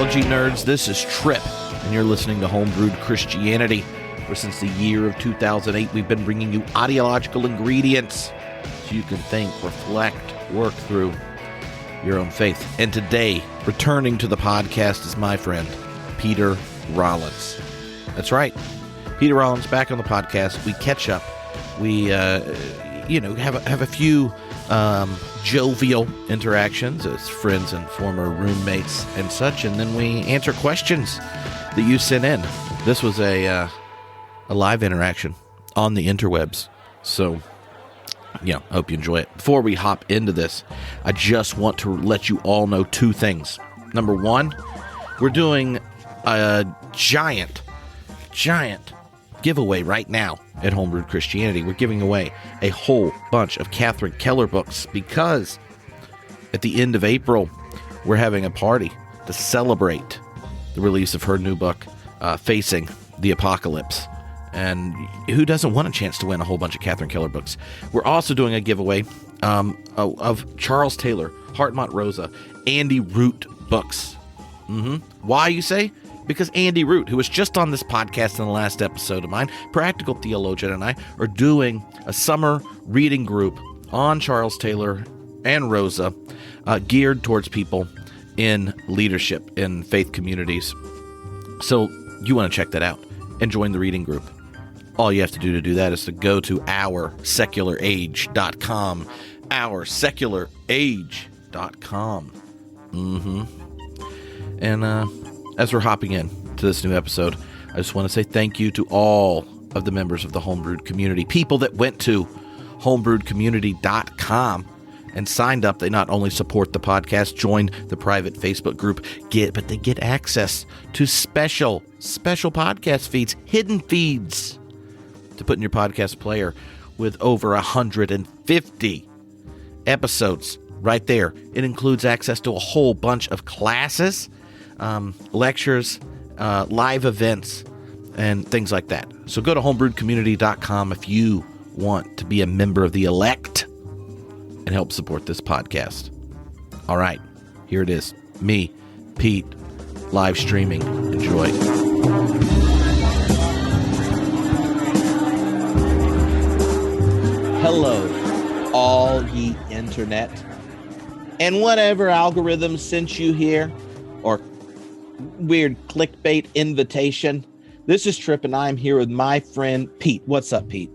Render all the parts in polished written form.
Theology nerds. This is Trip, and you're listening to Homebrewed Christianity. For since the year of 2008, we've been bringing you ideological ingredients so you can think, reflect, work through your own faith. And today, returning to the podcast is my friend, Peter Rollins. That's right. Peter Rollins back on the podcast. We catch up. We, have a few jovial interactions as friends and former roommates and such, and then we answer questions that you sent in. This was a live interaction on the interwebs, so yeah, I hope you enjoy it. Before we hop into this, I just want to let you all know two things. Number one, we're doing a giant giveaway right now at Homebrewed Christianity. We're giving away a whole bunch of Catherine Keller books because at the end of April, we're having a party to celebrate the release of her new book, Facing the Apocalypse. And who doesn't want a chance to win a whole bunch of Catherine Keller books? We're also doing a giveaway of Charles Taylor, Heart Mont Rosa, Andy Root books. Why, you say? Because Andy Root, who was just on this podcast in the last episode of mine, Practical Theologian, and I are doing a summer reading group on Charles Taylor and Rosa, geared towards people in leadership in faith communities. So you want to check that out and join the reading group. All you have to do that is to go to OurSecularAge.com. OurSecularAge.com. And as we're hopping in to this new episode, I just want to say thank you to all of the members of the Homebrewed community, people that went to homebrewedcommunity.com and signed up. They not only support the podcast, joined the private Facebook group, but they get access to special podcast feeds, hidden feeds to put in your podcast player with over 150 episodes right there. It includes access to a whole bunch of classes, lectures, live events, and things like that. So go to homebrewedcommunity.com if you want to be a member of the elect and help support this podcast. All right, here it is. Me, Pete, live streaming. Enjoy. Hello, all ye internet, and whatever algorithm sent you here, or weird clickbait invitation. This is Trip, and I'm here with my friend Pete. What's up, Pete?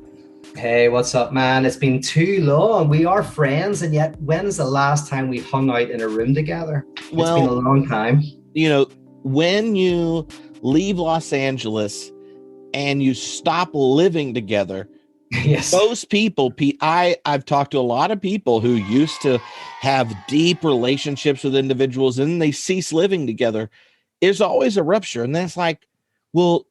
Hey, what's up, man? It's been too long. We are friends, and yet when's the last time we hung out in a room together? Well, it's been a long time. You know, when you leave Los Angeles and you stop living together, yes, most people, Pete, I've talked to a lot of people who used to have deep relationships with individuals, and then they cease living together. There's always a rupture, and then it's like, well,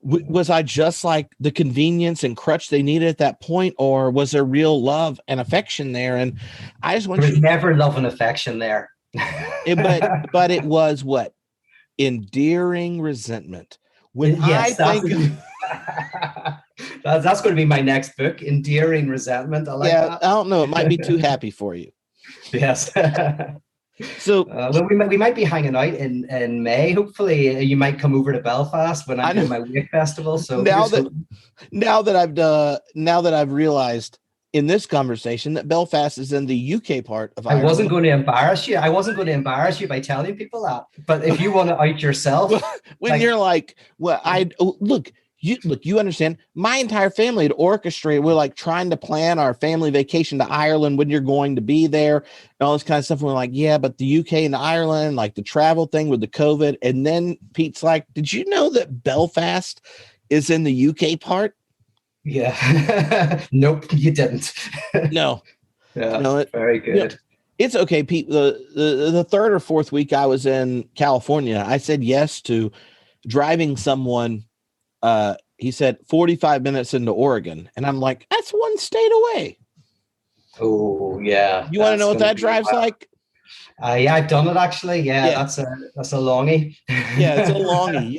was I just like the convenience and crutch they needed at that point, or was there real love and affection there? And I just want there was never love and affection there. but it was what? Endearing resentment. When yes, I think that's going to be my next book, Endearing Resentment. I like that. I don't know. It might be too happy for you. Yes. So well, we might be hanging out in May. Hopefully, you might come over to Belfast when I'm doing my Wake Festival. So now that I've realized in this conversation that Belfast is in the UK part of Ireland. I wasn't going to embarrass you. By telling people that. But if you want to out yourself, when you're like, well, you understand, my entire family had orchestrated. We're like trying to plan our family vacation to Ireland when you're going to be there and all this kind of stuff. And we're like, yeah, but the UK and Ireland, like the travel thing with the COVID. And then Pete's like, did you know that Belfast is in the UK part? Yeah. Nope, you didn't. No. Yeah. No, very good. It's okay, Pete. The third or fourth week I was in California, I said yes to driving someone. He said 45 minutes into Oregon, and I'm like, that's one state away. Oh yeah. You want to know what that drive's like? Yeah, I've done it actually. Yeah. That's a longie. Yeah, it's a longie.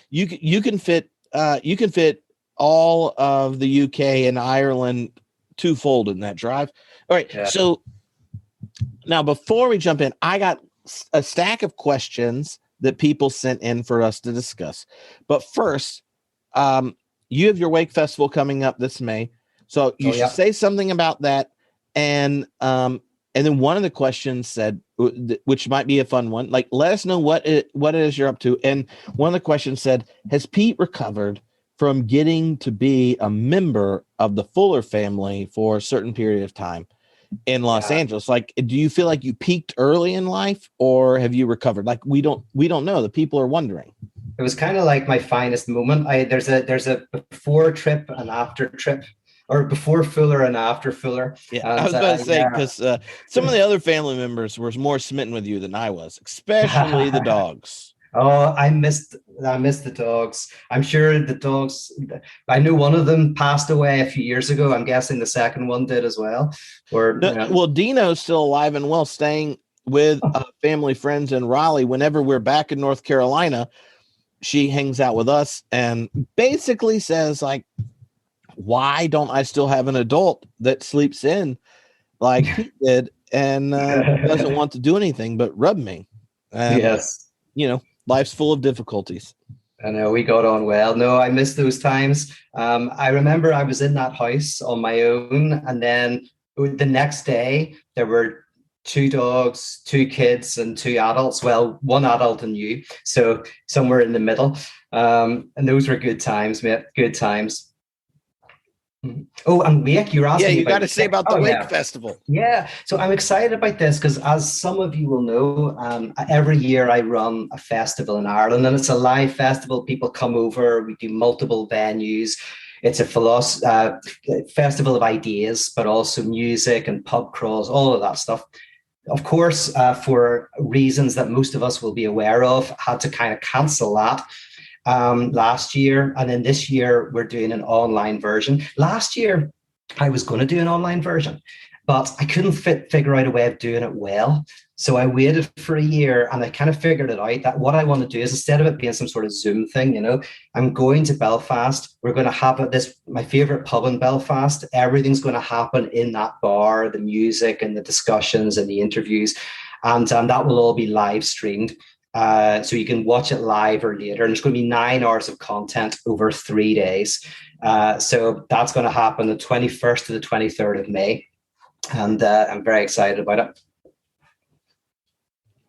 You can fit all of the UK and Ireland twofold in that drive. All right. Yeah. So now before we jump in, I got a stack of questions that people sent in for us to discuss. But first, you have your Wake Festival coming up this May, so you should say something about that. And then one of the questions said, which might be a fun one, like, let us know what it is you're up to. And one of the questions said, has Pete recovered from getting to be a member of the Fuller family for a certain period of time in Los Angeles? Like, do you feel like you peaked early in life, or have you recovered? Like, we don't know. The people are wondering. It was kind of like my finest moment. There's a before trip and after trip, or before Fuller and after Fuller. Yeah, I was about to say, because some of the other family members were more smitten with you than I was, especially the dogs. Oh, I missed the dogs. I'm sure the dogs, I know one of them passed away a few years ago. I'm guessing the second one did as well. Well, Dino's still alive and well, staying with family friends in Raleigh. Whenever we're back in North Carolina, she hangs out with us and basically says, like, why don't I still have an adult that sleeps in like he did and doesn't want to do anything but rub me? And, yes. Life's full of difficulties. I know, we got on well. No, I miss those times. I remember I was in that house on my own, and then the next day there were 2 dogs, 2 kids, and 2 adults. Well, 1 adult and you, so somewhere in the middle. And those were good times, mate. Good times. Oh, and Wake, you're asking. Yeah, you got to say about the Wake Festival. Yeah, so I'm excited about this because, as some of you will know, every year I run a festival in Ireland, and it's a live festival. People come over. We do multiple venues. It's a festival of ideas, but also music and pub crawls, all of that stuff. Of course, for reasons that most of us will be aware of, had to kind of cancel that last year. And then this year, we're doing an online version. Last year, I was going to do an online version, but I couldn't figure out a way of doing it well. So I waited for a year, and I kind of figured it out that what I want to do is, instead of it being some sort of Zoom thing, I'm going to Belfast. We're going to have my favorite pub in Belfast. Everything's going to happen in that bar, the music and the discussions and the interviews. And that will all be live streamed. So you can watch it live or later. And there's going to be 9 hours of content over 3 days. So that's going to happen the 21st to the 23rd of May. And I'm very excited about it.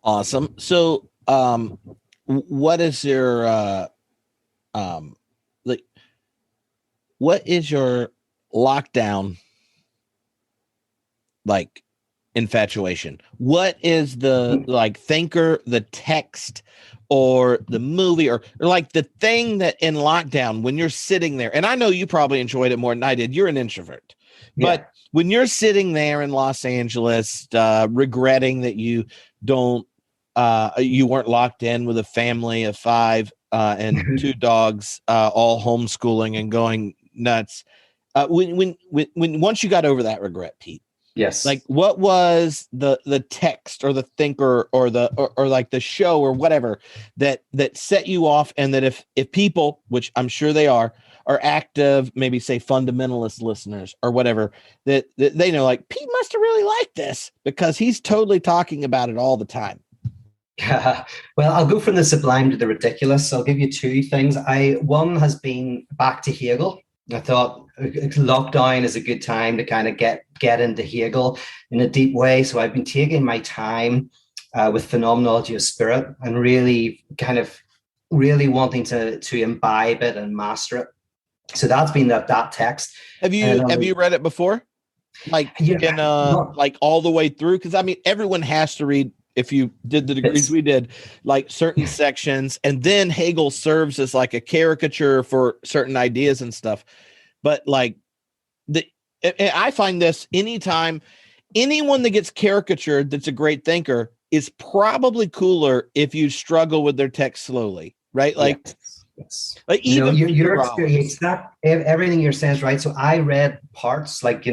Awesome. So what is your what is your lockdown like infatuation? What is the thinker, the text, or the movie, or like the thing that in lockdown, when you're sitting there, and I know you probably enjoyed it more than I did, you're an introvert, but when you're sitting there in Los Angeles, regretting that you weren't locked in with a family of 5 and 2 dogs, all homeschooling and going nuts. When once you got over that regret, Pete, yes, like what was the text or the thinker or like the show or whatever that set you off, and that if people, which I'm sure they are active, maybe say fundamentalist listeners or whatever, that they know, like, Pete must have really liked this because he's totally talking about it all the time. Well, I'll go from the sublime to the ridiculous. I'll give you 2 things. One has been back to Hegel. I thought lockdown is a good time to kind of get into Hegel in a deep way. So I've been taking my time with phenomenology of spirit and really wanting to imbibe it and master it. So that's been that text. Have you read it before? Like like all the way through? Because I mean, everyone has to read, if you did the degrees we did, like certain sections, and then Hegel serves as like a caricature for certain ideas and stuff. But like I find this, anytime anyone that gets caricatured that's a great thinker is probably cooler if you struggle with their text slowly, right? Like, yes. Like even your experience, everything you're saying is right. So I read parts like,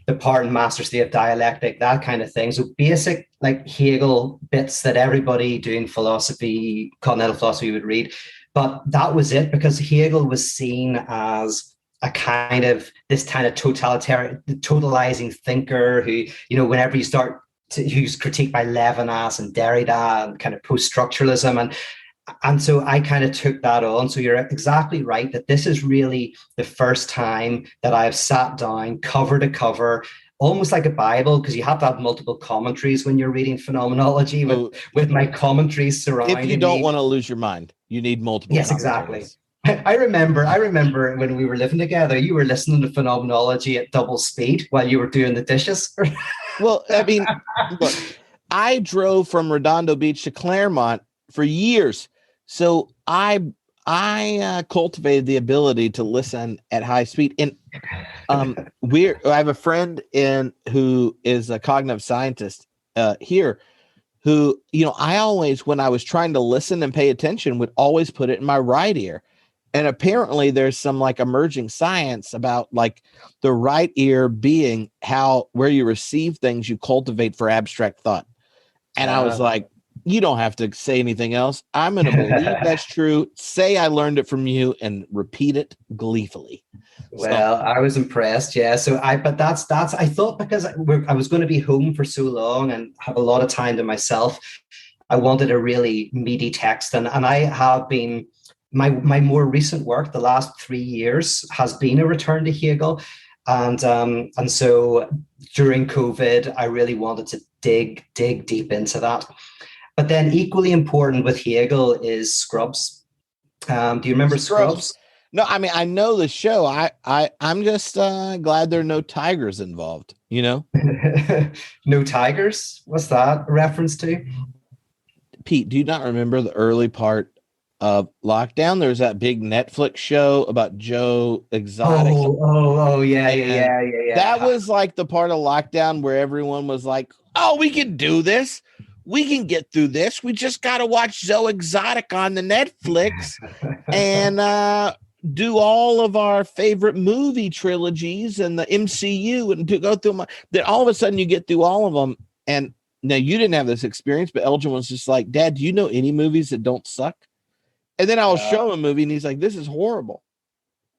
the part in Master State Dialectic, that kind of thing. So basic like Hegel bits that everybody doing philosophy, continental philosophy would read. But that was it, because Hegel was seen as a kind of this kind of totalizing thinker who, whenever you start who's critiqued by Levinas and Derrida and kind of post-structuralism. And so I kind of took that on. So you're exactly right that this is really the first time that I've sat down cover to cover, almost like a Bible, because you have to have multiple commentaries when you're reading phenomenology with my commentaries surrounding me. If you don't want to lose your mind, you need multiple. Yes, exactly. I remember when we were living together, you were listening to phenomenology at double speed while you were doing the dishes. Well, I mean, look, I drove from Redondo Beach to Claremont for years. So I cultivated the ability to listen at high speed. And I have a friend who is a cognitive scientist here who, I always, when I was trying to listen and pay attention, would always put it in my right ear. And apparently there's some like emerging science about like the right ear being where you receive things you cultivate for abstract thought. And I was like, you don't have to say anything else. I'm going to believe that's true. Say I learned it from you and repeat it gleefully. Well, I was impressed. Yeah. So I thought because I was going to be home for so long and have a lot of time to myself, I wanted a really meaty text. And I have been, my more recent work, the last 3 years, has been a return to Hegel. And so during COVID, I really wanted to dig deep into that. But then equally important with Hegel is Scrubs. Do you remember Scrubs? No, I mean, I know the show. I'm just glad there are no tigers involved, No tigers? What's that a reference to? Pete, do you not remember the early part of lockdown? There's that big Netflix show about Joe Exotic. Yeah. That was like the part of lockdown where everyone was like, oh, we can do this. We can get through this. We just got to watch Zoe Exotic on the Netflix and do all of our favorite movie trilogies and the MCU and to go through then all of a sudden you get through all of them. And now you didn't have this experience, but Elgin was just like, Dad, do you know any movies that don't suck? And then I'll show him a movie and he's like, this is horrible.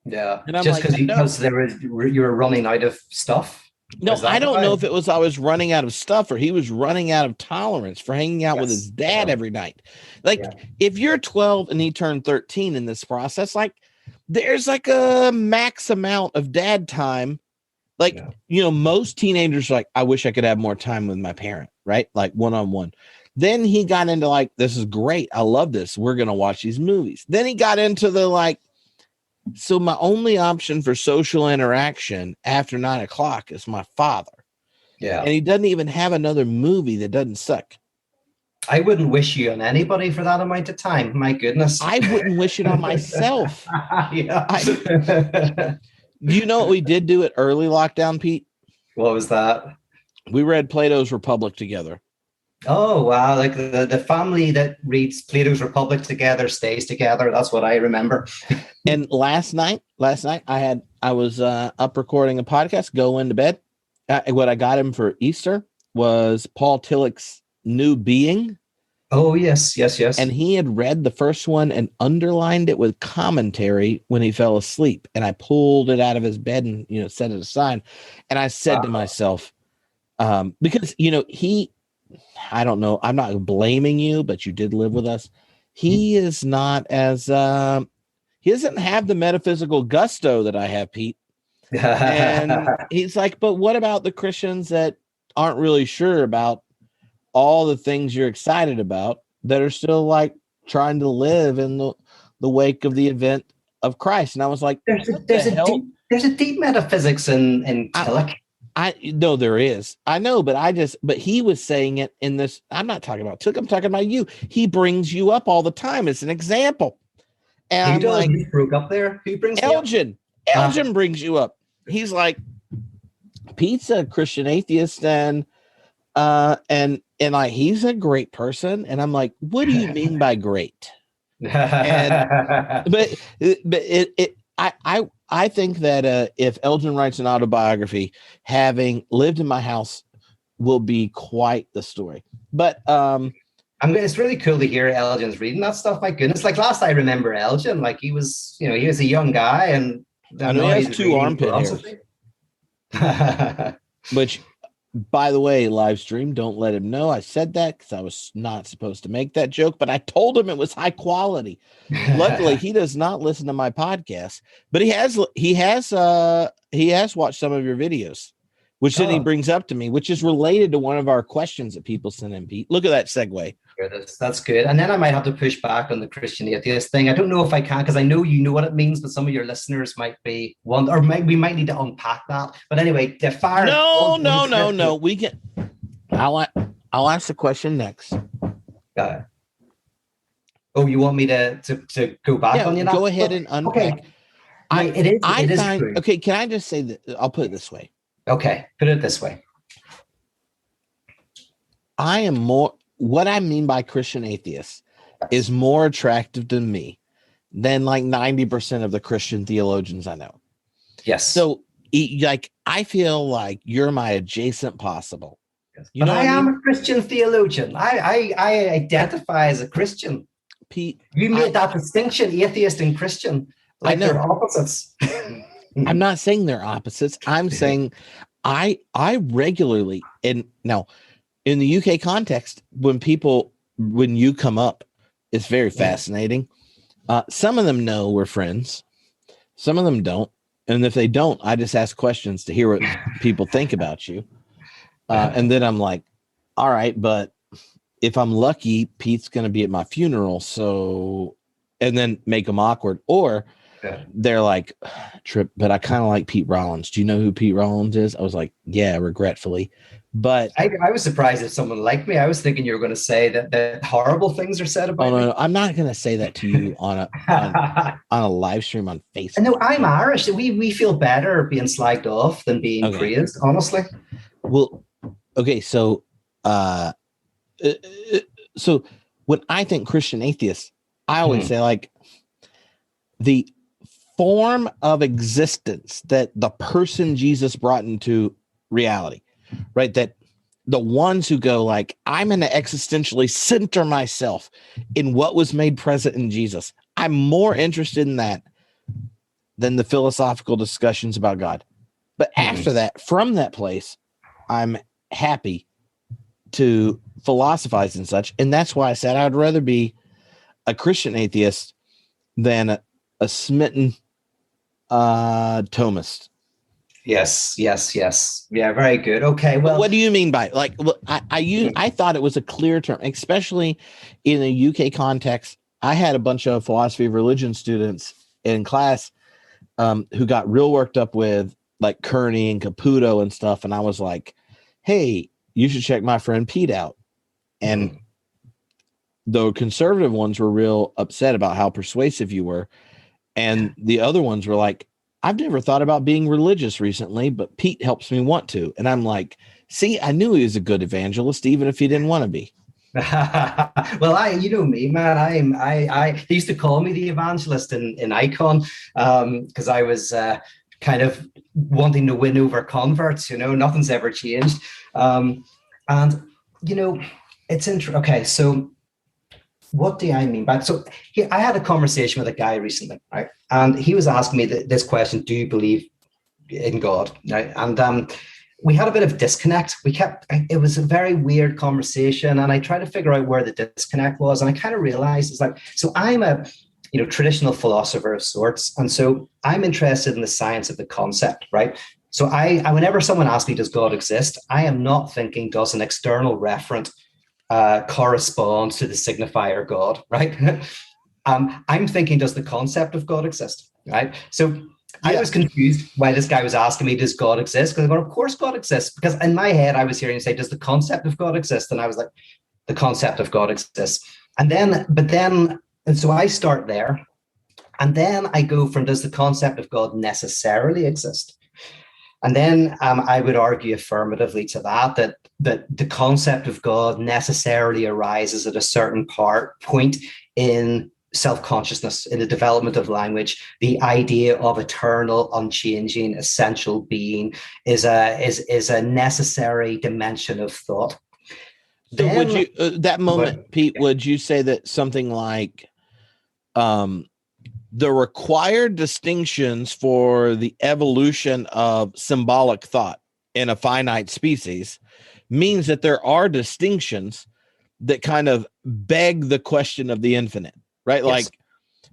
Yeah. And I'm just like, because you were running out of stuff. No, I don't know if it was I was running out of stuff or he was running out of tolerance for hanging out with his dad every night. Like if you're 12 and he turned 13 in this process, like there's like a max amount of dad time. Like, most teenagers are like, I wish I could have more time with my parent, right? Like one-on-one. Then he got into like, this is great. I love this. We're going to watch these movies. Then he got into the like, so my only option for social interaction after 9:00 is my father. Yeah. And he doesn't even have another movie that doesn't suck. I wouldn't wish you on anybody for that amount of time. My goodness. I wouldn't wish it on myself. Do you know what we did do at early lockdown, Pete? What was that? We read Plato's Republic together. Oh, wow. Like the family that reads Plato's Republic together stays together. That's what I remember. And last night I was up recording a podcast, going to bed. What I got him for Easter was Paul Tillich's New Being. Oh, yes. And he had read the first one and underlined it with commentary when he fell asleep. And I pulled it out of his bed and, set it aside. And I said to myself, because, I don't know, I'm not blaming you, but you did live with us. He is not as, he doesn't have the metaphysical gusto that I have, Pete. And he's like, but what about the Christians that aren't really sure about all the things you're excited about that are still like trying to live in the wake of the event of Christ? And I was like, there's a deep metaphysics in Tillich. I know there is. I know, but he was saying it in this. I'm not talking about Tillich. I'm talking about you. He brings you up all the time as an example. And who does? He broke up there. Who brings Elgin? Elgin brings you up. He's like, Pete's a Christian atheist, and like he's a great person. And I'm like, what do you mean by great? But I think that if Elgin writes an autobiography, having lived in my house will be quite the story. But it's really cool to hear Elgin's reading that stuff. My goodness, like last I remember Elgin, like he was a young guy, and I know he has 2 armpit hairs, which By the way, live stream, don't let him know I said that because I was not supposed to make that joke, but I told him it was high quality. Luckily, he does not listen to my podcast, but he has watched some of your videos, which then he brings up to me, which is related to one of our questions that people sent in, Pete. Look at that segue. That's good. And then I might have to push back on the Christian atheist thing. I don't know if I can, because I know you know what it means, but some of your listeners might be one, or we might need to unpack that. But anyway, the fire. No. We can. I'll ask the question next. Oh, you want me to go back on you? Go ahead and unpack. Okay. It is true. Okay, can I just say that? I'll put it this way. Okay, put it this way. I am more. What I mean by Christian atheists is more attractive to me than like 90% of the Christian theologians I know. Yes. So, like, I feel like you're my adjacent possible. Yes. But I am a Christian theologian. I identify as a Christian. Pete, you made that distinction, atheist and Christian. Like, I know. They're opposites. I'm not saying they're opposites. I'm saying I regularly, and now in the UK context, when you come up, it's very fascinating. Some of them know we're friends. Some of them don't. And if they don't, I just ask questions to hear what people think about you. And then I'm like, all right, but if I'm lucky, Pete's going to be at my funeral. So, and then make them awkward. Or they're like, Trip, but I kind of like Pete Rollins. Do you know who Pete Rollins is? I was like, yeah, regretfully. But I was surprised if someone liked me. I was thinking you were going to say that horrible things are said about me. No, I'm not going to say that to you on a live stream on Facebook. No, I'm Irish. We feel better being slagged off than being praised, honestly. Well, okay, so when I think Christian atheists, I always say like the form of existence that the person Jesus brought into reality. Right, that the ones who go like, I'm going to existentially center myself in what was made present in Jesus. I'm more interested in that than the philosophical discussions about God. But after that, from that place, I'm happy to philosophize and such. And that's why I said I'd rather be a Christian atheist than a smitten Thomist. Yes. Yeah, very good. Okay, well, what do you mean by like? I thought it was a clear term, especially in a UK context. I had a bunch of philosophy of religion students in class who got real worked up with like Kearney and Caputo and stuff, and I was like, "Hey, you should check my friend Pete out." And the conservative ones were real upset about how persuasive you were, and the other ones were like, I've never thought about being religious recently, but Pete helps me want to. And I'm like, see, I knew he was a good evangelist, even if he didn't want to be. Well, you know me, man. They used to call me the evangelist in Icon because I was kind of wanting to win over converts. Nothing's ever changed. And it's interesting. Okay, so what do I mean by so? I had a conversation with a guy recently, right? And he was asking me this question: do you believe in God? Right? And we had a bit of disconnect. It was a very weird conversation, and I tried to figure out where the disconnect was. And I kind of realized it's like, so I'm a traditional philosopher of sorts, and so I'm interested in the science of the concept, right? So I whenever someone asks me, does God exist? I am not thinking, does an external referent corresponds to the signifier God, right? I'm thinking, does the concept of God exist, right? So I was confused why this guy was asking me, does God exist? Because I go, of course God exists. Because in my head, I was hearing him say, does the concept of God exist? And I was like, the concept of God exists. And so I start there. And then I go from, does the concept of God necessarily exist? And then I would argue affirmatively to that the concept of God necessarily arises at a certain point in self-consciousness, in the development of language. The idea of eternal, unchanging, essential being is a necessary dimension of thought. So then, would you that moment, Pete? Would you say that something like the required distinctions for the evolution of symbolic thought in a finite species means that there are distinctions that kind of beg the question of the infinite, right? Yes. Like,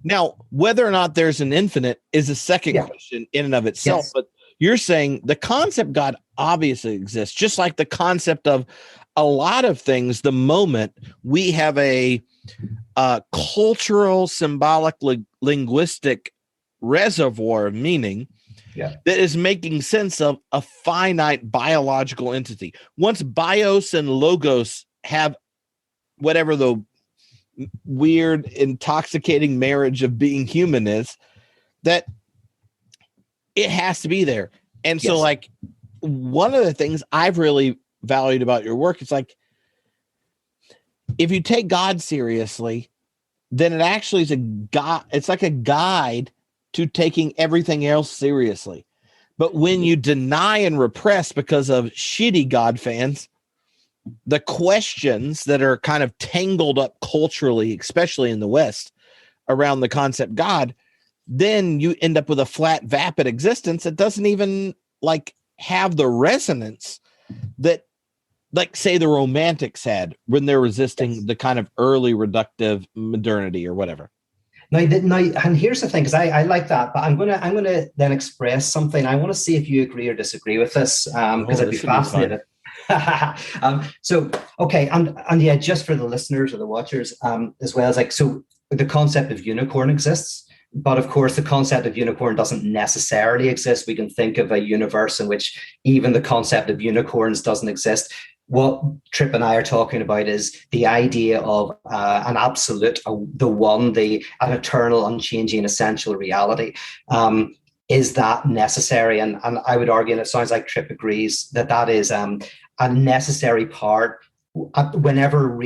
now, whether or not there's an infinite is a second question in and of itself. Yes. But you're saying the concept God obviously exists, just like the concept of a lot of things. The moment we have a cultural, symbolic, linguistic reservoir of meaning that is making sense of a finite biological entity. Once bios and logos have whatever the weird, intoxicating marriage of being human is, that it has to be there. And so, like, one of the things I've really valued about your work is, like, if you take God seriously, then it actually is it's like a guide to taking everything else seriously. But when you deny and repress because of shitty God fans, the questions that are kind of tangled up culturally, especially in the West, around the concept God, then you end up with a flat, vapid existence that doesn't even like have the resonance that, like, say, the Romantics had when they're resisting the kind of early reductive modernity or whatever. Now, and here's the thing, because I like that, but I'm gonna then express something. I want to see if you agree or disagree with this, because I'd be fascinated. Okay, and yeah, just for the listeners or the watchers, as well as, like, so the concept of unicorn exists, but of course the concept of unicorn doesn't necessarily exist. We can think of a universe in which even the concept of unicorns doesn't exist. What Tripp and I are talking about is the idea of an absolute, the one, an eternal, unchanging, essential reality. Is that necessary? And I would argue, and it sounds like Tripp agrees, that is a necessary part. Whenever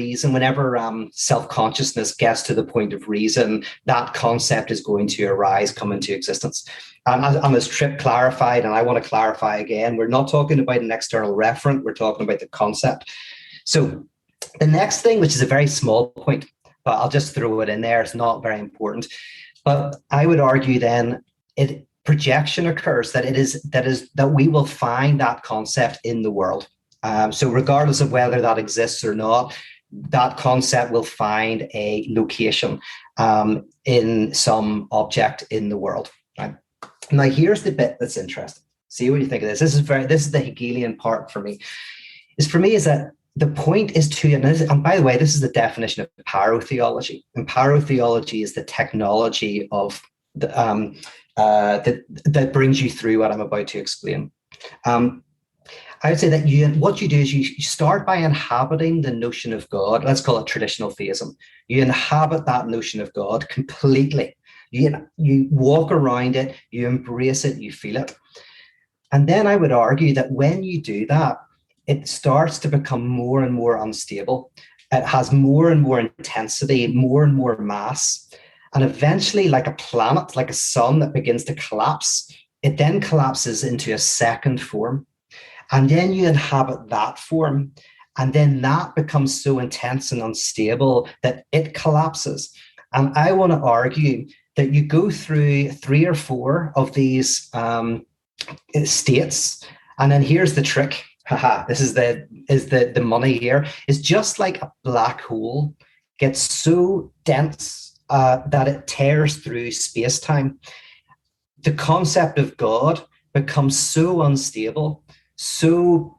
self-consciousness gets to the point of reason, that concept is going to arise, come into existence. And as Tripp clarified, and I want to clarify again, we're not talking about an external referent, we're talking about the concept. So the next thing, which is a very small point, but I'll just throw it in there, it's not very important, but I would argue then projection occurs, that we will find that concept in the world. So regardless of whether that exists or not, that concept will find a location in some object in the world. Right? Now, here's the bit that's interesting. See what you think of this. This is the Hegelian part for me. Is that the point is and by the way, this is the definition of parotheology. And parotheology is the technology of that brings you through what I'm about to explain. I would say that what you do is you start by inhabiting the notion of God. Let's call it traditional theism. You inhabit that notion of God completely. You walk around it, you embrace it, you feel it. And then I would argue that when you do that, it starts to become more and more unstable. It has more and more intensity, more and more mass. And eventually, like a planet, like a sun that begins to collapse, it then collapses into a second form. And then you inhabit that form. And then that becomes so intense and unstable that it collapses. And I want to argue that you go through 3 or 4 of these states. And then here's the trick. This is the money here. It's just like a black hole gets so dense that it tears through space-time. The concept of God becomes so unstable, so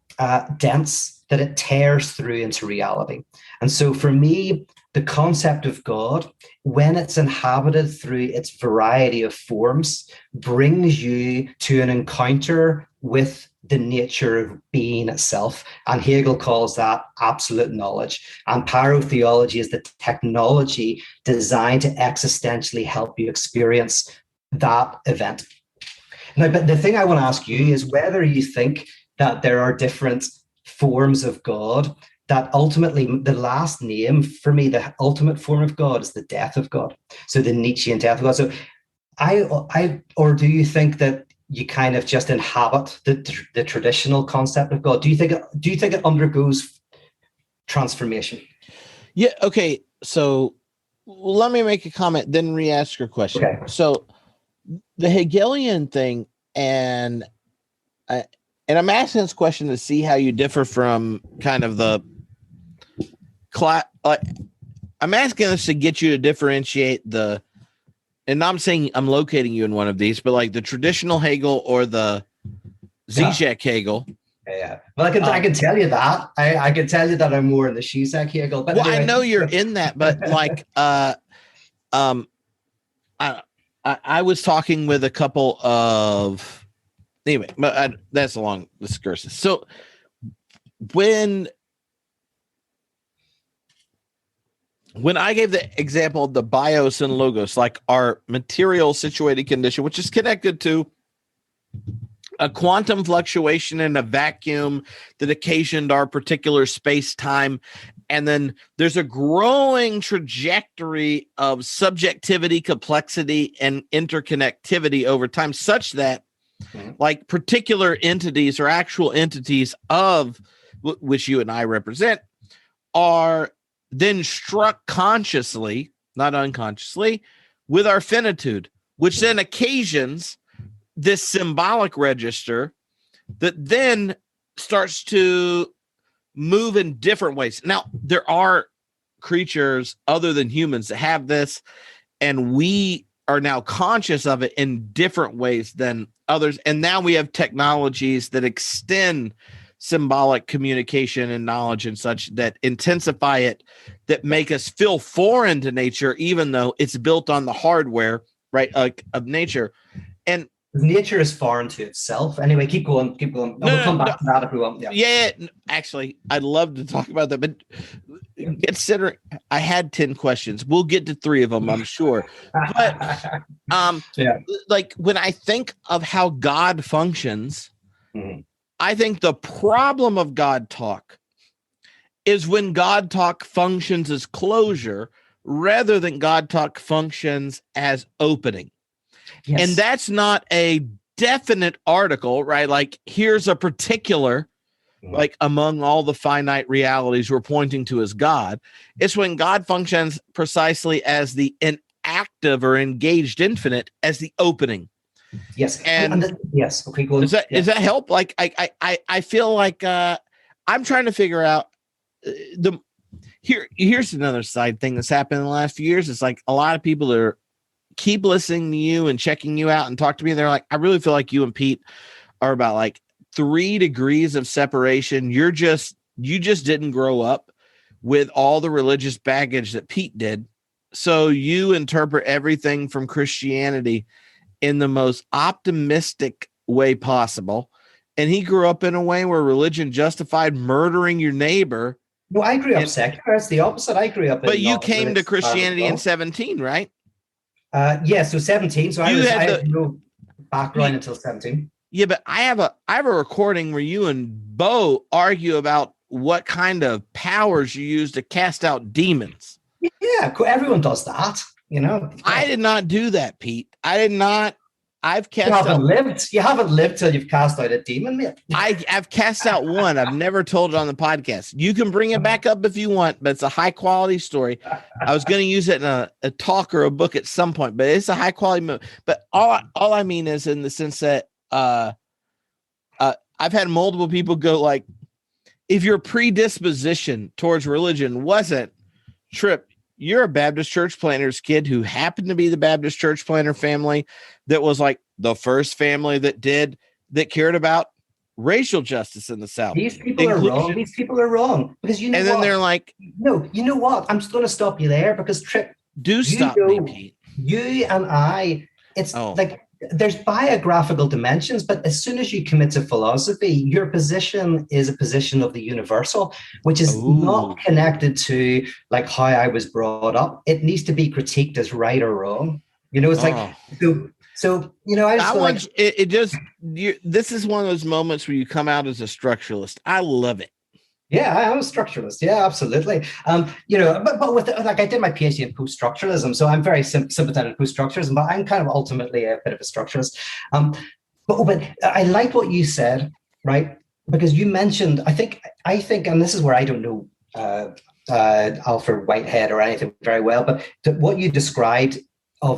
dense, that it tears through into reality. And so for me, the concept of God, when it's inhabited through its variety of forms, brings you to an encounter with the nature of being itself. And Hegel calls that absolute knowledge. And parotheology is the technology designed to existentially help you experience that event. Now, but the thing I want to ask you is whether you think that there are different forms of God, that ultimately the last name for me, the ultimate form of God, is the death of God. So the Nietzschean death of God. So or do you think that you kind of just inhabit the traditional concept of God? Do you think it undergoes transformation? Yeah. Okay. So let me make a comment, then re-ask your question. Okay. So the Hegelian thing, and and I'm asking this question to see how you differ from kind of the I'm asking this to get you to differentiate and I'm saying I'm locating you in one of these, but like the traditional Hegel or the Zizek Hegel. Yeah. Well, I can tell you that. I can tell you that I'm more in the Zizek Hegel. But well, anyway. I know you're in that, but like, I was talking with a couple of anyway, but that's a long discursus. So when I gave the example of the bios and logos, like our material situated condition, which is connected to a quantum fluctuation in a vacuum that occasioned our particular space-time. And then there's a growing trajectory of subjectivity, complexity, and interconnectivity over time, such that like particular entities or actual entities of which you and I represent are then struck consciously, not unconsciously, with our finitude, which then occasions this symbolic register that then starts to move in different ways. Now, there are creatures other than humans that have this, and we are now conscious of it in different ways than others. And now we have technologies that extend symbolic communication and knowledge and such that intensify it, that make us feel foreign to nature, even though it's built on the hardware, right, of nature. And nature is foreign to itself. Anyway, keep going. We'll come back to that if we want. Yeah. Actually, I'd love to talk about that, but considering I had 10 questions, we'll get to 3 of them, I'm sure. But like when I think of how God functions, I think the problem of God talk is when God talk functions as closure rather than God talk functions as opening. Yes. And that's not a definite article, right? Like here's a particular, like among all the finite realities we're pointing to as God. It's when God functions precisely as the inactive or engaged infinite as the opening. Yes. And yes. Okay. Go on. Does that help? Like I feel like I'm trying to figure out here's another side thing that's happened in the last few years. It's like a lot of people keep listening to you and checking you out and talk to me. They're like, I really feel like you and Pete are about like 3 degrees of separation. You just didn't grow up with all the religious baggage that Pete did. So you interpret everything from Christianity in the most optimistic way possible. And he grew up in a way where religion justified murdering your neighbor. No, I grew up secular. It's the opposite. I grew up but you came to Christianity in 17, right? So 17. So I had no background until 17. Yeah, but I have a recording where you and Bo argue about what kind of powers you use to cast out demons. Yeah, everyone does that, you know. I did not do that, Pete. I did not. You haven't lived till you've cast out a demon, mate. I've cast out one. I've never told it on the podcast. You can bring it back up if you want, but it's a high quality story. I was going to use it in a talk or a book at some point, but it's a high quality movie. But all I mean is in the sense that I've had multiple people go like, if your predisposition towards religion wasn't Trip, you're a Baptist church planter's kid who happened to be the Baptist church planter family that was like the first family that cared about racial justice in the South. These people are wrong. These people are wrong because you know. And then they're like, no, you know what? I'm just going to stop you there because Trip. Stop me, Pete. You and I. It's like there's biographical dimensions, but as soon as you commit to philosophy, your position is a position of the universal, which is not connected to like how I was brought up. It needs to be critiqued as right or wrong. You know, it's like so. You know, this is one of those moments where you come out as a structuralist. I love it. Yeah, I'm a structuralist. Yeah, absolutely. You know, but with like I did my PhD in post-structuralism, so I'm very sympathetic to post-structuralism, but I'm kind of ultimately a bit of a structuralist. But I like what you said, right? Because you mentioned, I think, and this is where I don't know Alfred Whitehead or anything very well, but what you described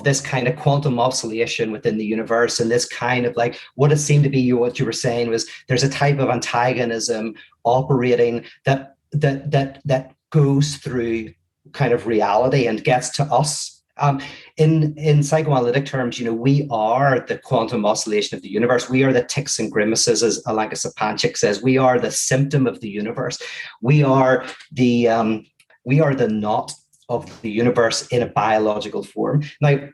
this kind of quantum oscillation within the universe, and this kind of like what it seemed to be, what you were saying was there's a type of antagonism operating that goes through kind of reality and gets to us. In psychoanalytic terms, we are the quantum oscillation of the universe. We are the ticks and grimaces, as Alanka Sapanchik says. We are the symptom of the universe. We are the knot of the universe in a biological form. Now,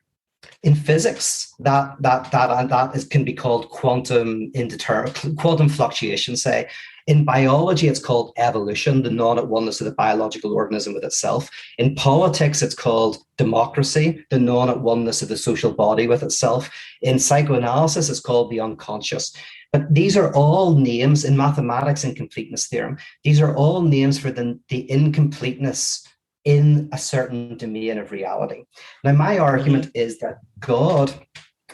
in physics, that can be called quantum fluctuation, say. In biology, it's called evolution, the non-at-oneness of the biological organism with itself. In politics, it's called democracy, the non-at-oneness of the social body with itself. In psychoanalysis, it's called the unconscious. But these are all names in mathematics and completeness theorem. These are all names for the incompleteness in a certain domain of reality. Now, my argument is that God,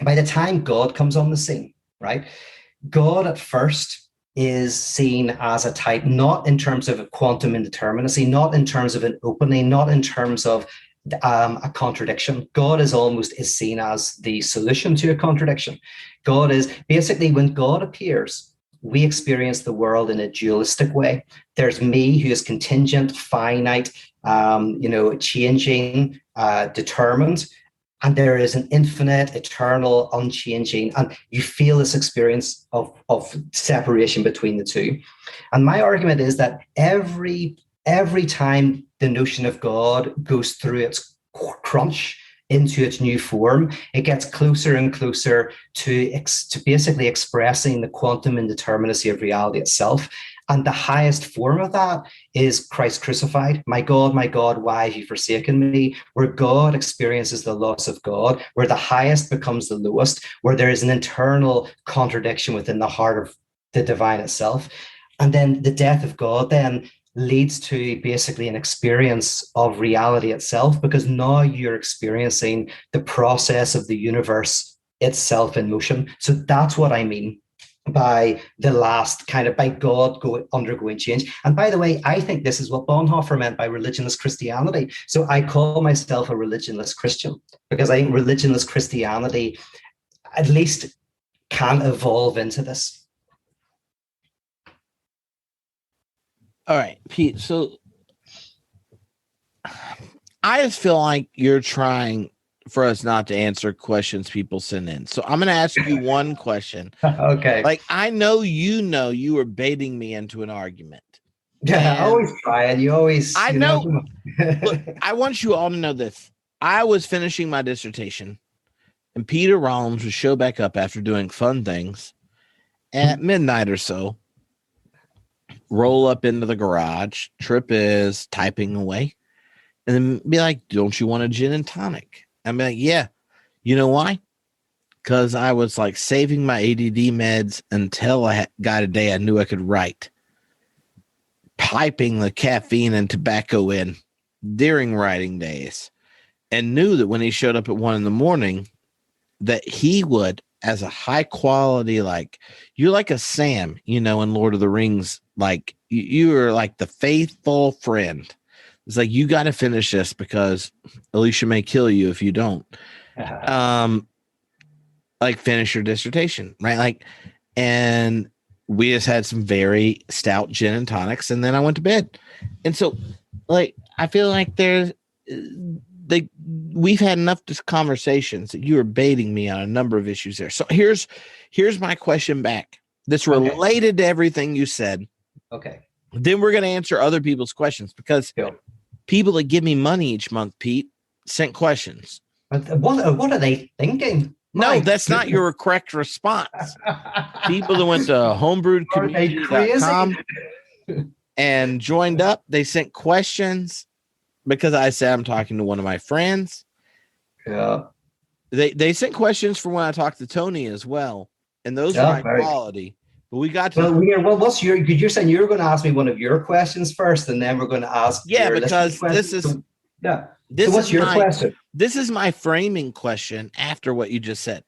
by the time God comes on the scene, right, God at first is seen as a type, not in terms of a quantum indeterminacy, not in terms of an opening, not in terms of a contradiction. God is seen as the solution to a contradiction. God is basically, when God appears, we experience the world in a dualistic way. There's me, who is contingent, finite, changing, determined. And there is an infinite, eternal, unchanging, and you feel this experience of separation between the two. And my argument is that every time the notion of God goes through its crunch into its new form, it gets closer and closer to basically expressing the quantum indeterminacy of reality itself. And the highest form of that is Christ crucified. My God, why have you forsaken me? Where God experiences the loss of God, where the highest becomes the lowest, where there is an internal contradiction within the heart of the divine itself. And then the death of God then leads to basically an experience of reality itself, because now you're experiencing the process of the universe itself in motion. So that's what I mean by the last kind of, by God undergoing change. And by the way, I think this is what Bonhoeffer meant by religionless Christianity. So I call myself a religionless Christian, because I think religionless Christianity at least can evolve into this. All right, Pete. So I just feel like you're trying for us not to answer questions people send in. So I'm going to ask you one question. Okay. Like, I know you were baiting me into an argument. Yeah, I always try, and you always. I know. Look, I want you all to know this. I was finishing my dissertation, and Peter Rollins would show back up after doing fun things at midnight or so. Roll up into the garage. Trip is typing away, and then be like, "Don't you want a gin and tonic?" I'm like, "Yeah." You know why? Because I was like saving my ADD meds until I got a day I knew I could write, piping the caffeine and tobacco in during writing days, and knew that when he showed up at 1 a.m, that he would, as a high quality, like, you're like a Sam, in Lord of the Rings, like you are like the faithful friend. It's like, you got to finish this because Alicia may kill you if you don't. Like, finish your dissertation, right? Like, and we just had some very stout gin and tonics, and then I went to bed. And so, like, I feel like we've had enough conversations that you are baiting me on a number of issues there. So here's my question back that's related to everything you said. Okay. Then we're going to answer other people's questions, because people that give me money each month, Pete, sent questions. What are they thinking? No, that's not your correct response. People that went to homebrewedcommunity.com and joined up, they sent questions because I said I'm talking to one of my friends. Yeah. They sent questions for when I talked to Tony as well, and those are high quality. But we got to what's you're saying you're going to ask me one of your questions first, and then we're going to ask because this is so what's your question? This is my framing question after what you just said.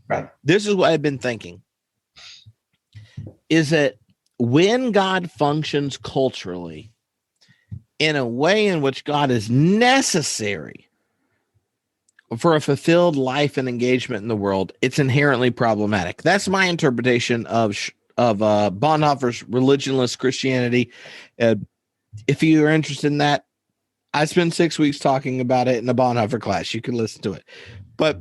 Right. This is what I've been thinking. Is that when God functions culturally in a way in which God is necessary, for a fulfilled life and engagement in the world, it's inherently problematic. That's my interpretation of Bonhoeffer's religionless Christianity. If you are interested in that, I spent 6 weeks talking about it in a Bonhoeffer class. You can listen to it. But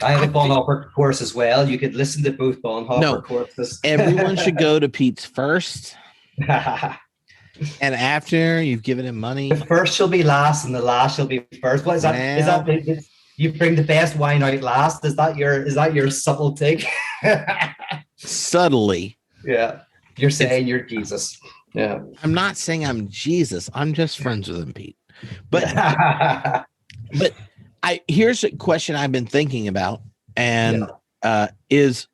I have a Bonhoeffer course as well. You could listen to both Bonhoeffer courses. Everyone should go to Pete's first. And after you've given him money, the first shall be last and the last shall be first. What is that? You bring the best wine out last? Is that your subtle take? Subtly. Yeah. You're saying you're Jesus. Yeah. I'm not saying I'm Jesus. I'm just friends with him, Pete. But here's a question I've been thinking about, and is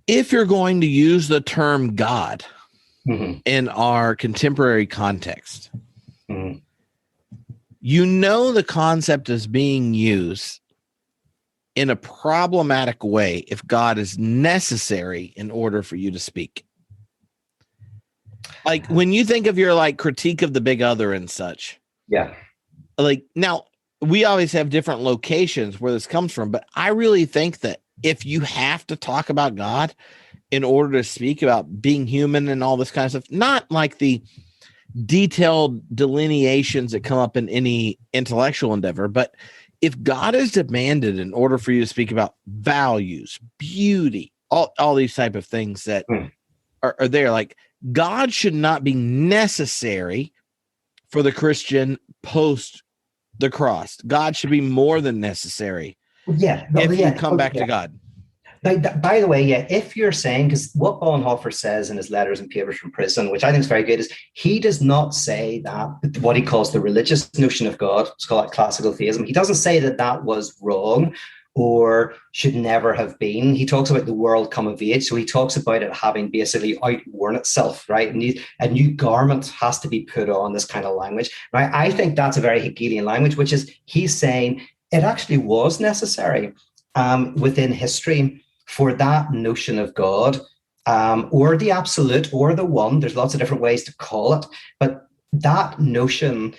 if you're going to use the term God in our contemporary context, the concept is being used in a problematic way if God is necessary in order for you to speak. Like when you think of your critique of the big other and such. Yeah. Now we always have different locations where this comes from, but I really think that if you have to talk about God in order to speak about being human and all this kind of stuff, not like the detailed delineations that come up in any intellectual endeavor, but if God is demanded in order for you to speak about values, beauty, all these type of things that are there, God should not be necessary for the Christian post the cross. God should be more than necessary. If you come back to God. By the way, if you're saying, because what Bonhoeffer says in his letters and papers from prison, which I think is very good, is he does not say that what he calls the religious notion of God, it's called classical theism. He doesn't say that was wrong or should never have been. He talks about the world come of age. So he talks about it having basically outworn itself, right? And a new garment has to be put on, this kind of language, right? I think that's a very Hegelian language, which is he's saying it actually was necessary within history for that notion of God, or the absolute, or the one. There's lots of different ways to call it, but that notion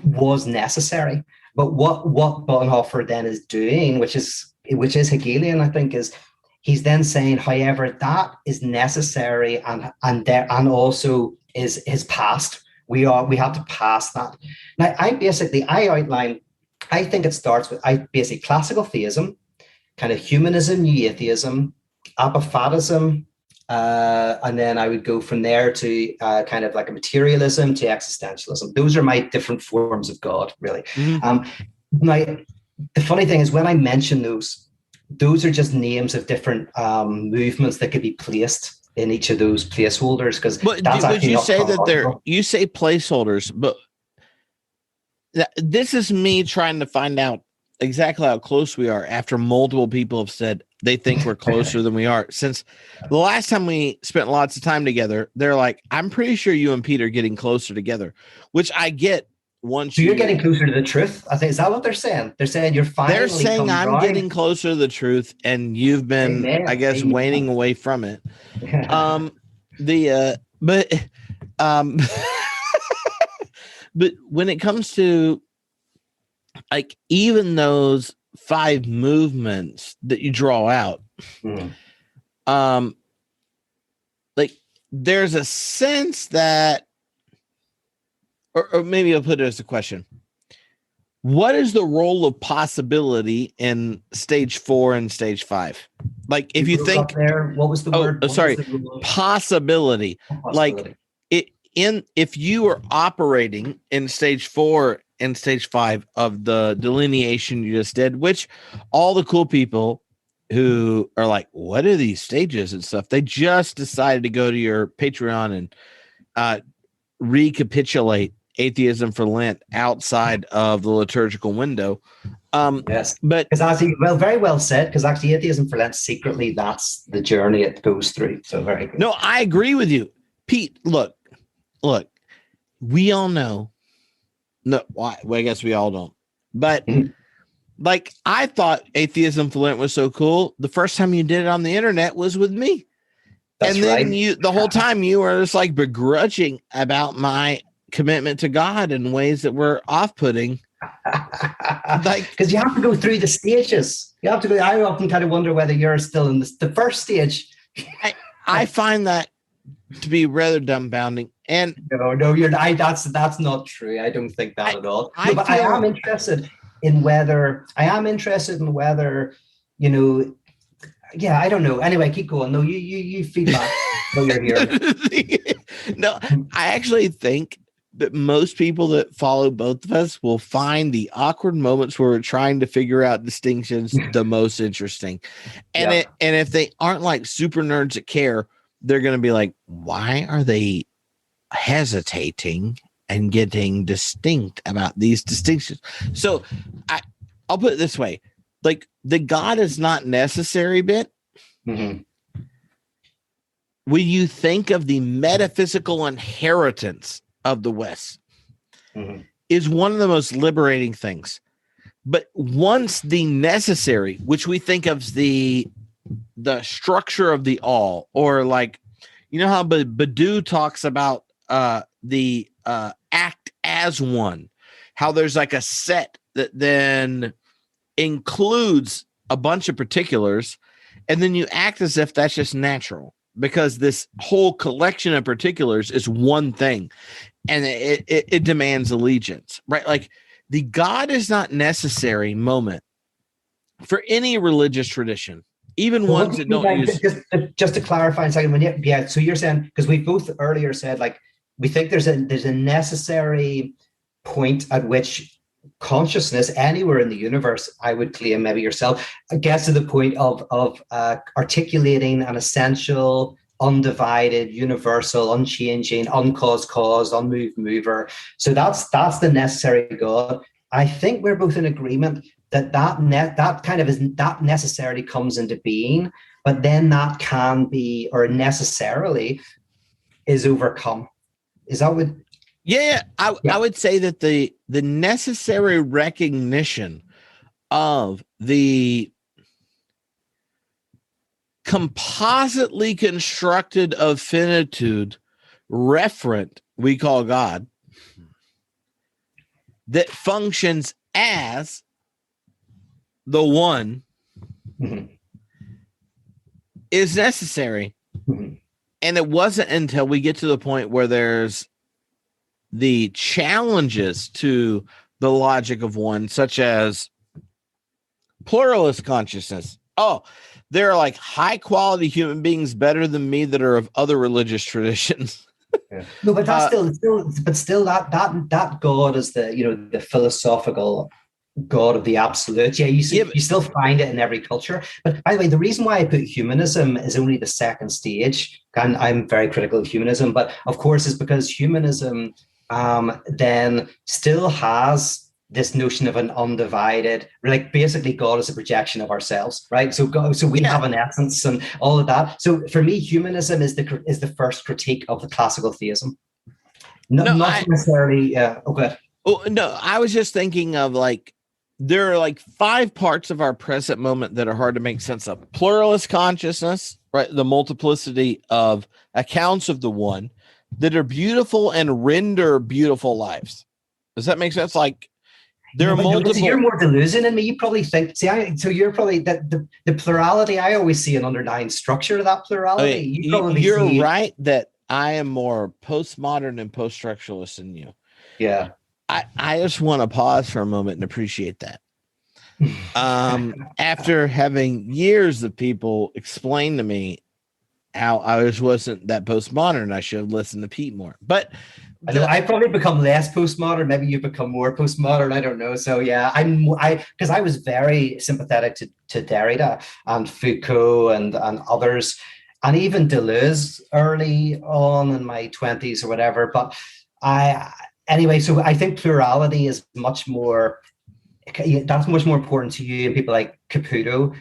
was necessary. But what Bonhoeffer then is doing, which is Hegelian, I think, is he's then saying, however, that is necessary and also is past. We have to pass that. Now, I outline. I think it starts with basically classical theism, kind of humanism, new atheism, apophatism, and then I would go from there to kind of like a materialism to existentialism. Those are my different forms of God, really. The funny thing is when I mention those are just names of different movements that could be placed in each of those placeholders. Because would you say that you say placeholders, but this is me trying to find out exactly how close we are after multiple people have said they think we're closer than we are. Since the last time we spent lots of time together, they're like, I'm pretty sure you and Pete are getting closer together, which I get. So you're getting closer to the truth. I think, is that what they're saying? They're saying you're finally. They're saying I'm getting closer to the truth, and you've been, I guess, waning away from it. But when it comes to even those 5 movements that you draw out, there's a sense that, or maybe I'll put it as a question. What is the role of possibility in stage 4 and stage 5? If you think there, what was the word? Possibility. If you are operating in stage 4 and stage 5 of the delineation you just did, which all the cool people who are like, what are these stages and stuff? They just decided to go to your Patreon and recapitulate Atheism for Lent outside of the liturgical window. Yes, but because actually, very well said. Because actually, Atheism for Lent secretly, that's the journey it goes through. So very good. No, I agree with you, Pete. Look, we all know. No, well, I guess we all don't. But I thought Atheism for Lent was so cool. The first time you did it on the internet was with me. That's and then right. the whole time you were just begrudging about my commitment to God in ways that were off-putting. Like, because you have to go through the stages. You have to go. I often kind of wonder whether you're still in the first stage. I find that to be rather dumbfounding. And no, you're. That's not true. I don't think that at all. I am interested in whether you know. Yeah, I don't know. Anyway, keep going. No, you feedback what you're hearing. No, I actually think that most people that follow both of us will find the awkward moments where we're trying to figure out distinctions the most interesting. And and if they aren't like super nerds that care, they're going to be like, why are they hesitating and getting distinct about these distinctions? So I'll put it this way. Like, the God is not necessary bit. Mm-hmm. When you think of the metaphysical inheritance of the West, mm-hmm. is one of the most liberating things. But once the necessary, which we think of as the structure of the all, or like, you know how Badu talks about the act as one, how there's like a set that then includes a bunch of particulars, and then you act as if that's just natural, because this whole collection of particulars is one thing, and it demands allegiance, right? Like, the God is not necessary moment for any religious tradition, even ones that don't use. Just to clarify a second, so you're saying, because we both earlier said, like, we think there's a necessary point at which consciousness anywhere in the universe, I would claim, maybe yourself, gets to the point of articulating an essential, undivided, universal, unchanging, uncaused cause, unmoved mover. So that's the necessary God. I think we're both in agreement that necessarily comes into being, but then that can be, or necessarily is overcome. Is that what? Yeah, I would say that the necessary recognition of the compositely constructed of finitude referent we call God, that functions as the one, mm-hmm. is necessary. Mm-hmm. And it wasn't until we get to the point where there's the challenges to the logic of one, such as pluralist consciousness. Oh, there are like high quality human beings better than me that are of other religious traditions. Yeah. No, but that's still that God is the philosophical God of the absolute. Yeah, you still find it in every culture. But by the way, the reason why I put humanism is only the second stage, and I'm very critical of humanism, but of course is because humanism then still has this notion of an undivided, like basically God is a projection of ourselves, right? So we have an essence and all of that. So for me, humanism is the first critique of the classical theism. Not necessarily. Okay. Oh no, I was just thinking of like, there are like 5 parts of our present moment that are hard to make sense of. Pluralist consciousness, right? The multiplicity of accounts of the one that are beautiful and render beautiful lives. Does that make sense? Like, there are multiple. You're more delusion than me. You probably think. So you're probably that the plurality. I always see an underlying structure of that plurality. Okay, you're right that I am more postmodern and post-structuralist than you. Yeah. I just want to pause for a moment and appreciate that. After having years of people explain to me how I wasn't that postmodern, I should have listened to Pete more. But I know I've probably become less postmodern. Maybe you've become more postmodern. I don't know. So yeah, because I was very sympathetic to Derrida and Foucault and others, and even Deleuze early on in my 20s or whatever. But anyway, so I think plurality is much more. That's much more important to you and people like Caputo.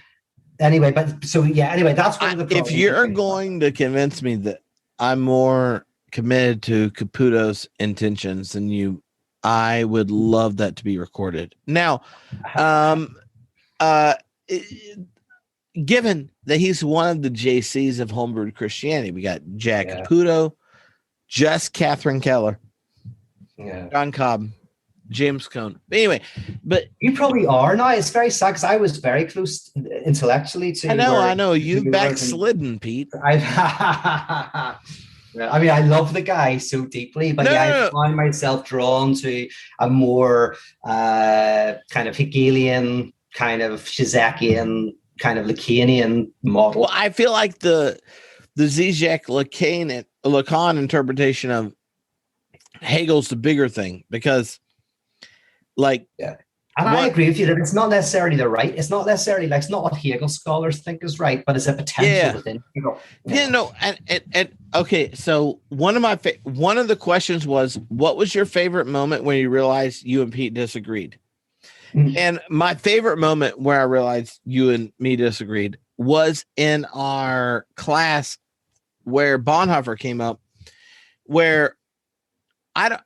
Anyway, but so yeah. Anyway, that's one of the problems. If you're going to convince me that I'm more committed to Caputo's intentions than you, I would love that to be recorded. Now, given that he's one of the JCs of homebrewed Christianity, we got Jack Caputo, just Catherine Keller, John Cobb, James Cone. Anyway, but you probably are now. It's very sad because I was very close intellectually to. I know. You've backslidden, Pete. I mean, I love the guy so deeply, but I find myself drawn to a more kind of Hegelian, kind of Shizakian, kind of Lacanian model. Well, I feel like the Zizek Lacan interpretation of Hegel's the bigger thing, because like, yeah. And I agree with you that it's not necessarily the right. It's not necessarily like, it's not what Hegel scholars think is right, but it's a potential within Hegel. And okay. So one of the questions was, what was your favorite moment when you realized you and Pete disagreed? Mm-hmm. And my favorite moment where I realized you and me disagreed was in our class where Bonhoeffer came up, where I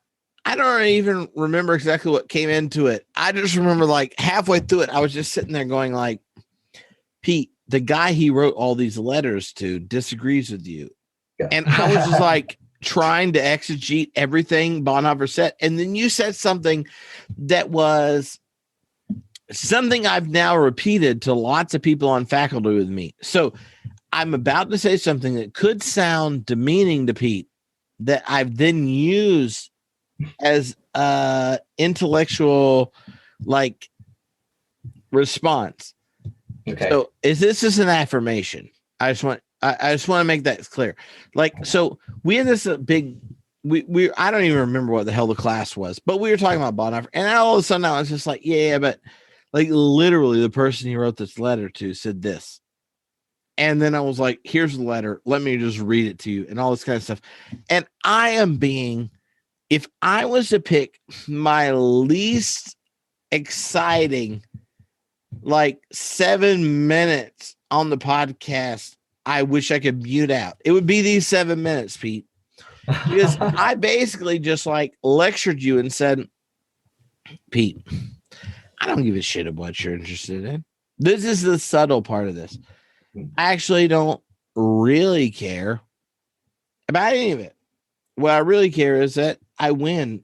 don't even remember exactly what came into it. I just remember like halfway through it, I was just sitting there going like, Pete, the guy he wrote all these letters to disagrees with you. Yeah. And I was just like trying to exegete everything Bonhoeffer said. And then you said something that was something I've now repeated to lots of people on faculty with me. So I'm about to say something that could sound demeaning to Pete that I've then used as intellectual like response. Okay. So is this just an affirmation? I just want to make that clear. Like, so we had this big we I don't even remember what the hell the class was, but we were talking about Bonhoeffer, and all of a sudden I was just like, yeah, but like literally the person he wrote this letter to said this. And then I was like, here's the letter. Let me just read it to you and all this kind of stuff. And I am being, if I was to pick my least exciting, like 7 minutes on the podcast, I wish I could mute out. It would be these 7 minutes, Pete. Because I basically just like lectured you and said, Pete, I don't give a shit about what you're interested in. This is the subtle part of this. I actually don't really care about any of it. What I really care is that I win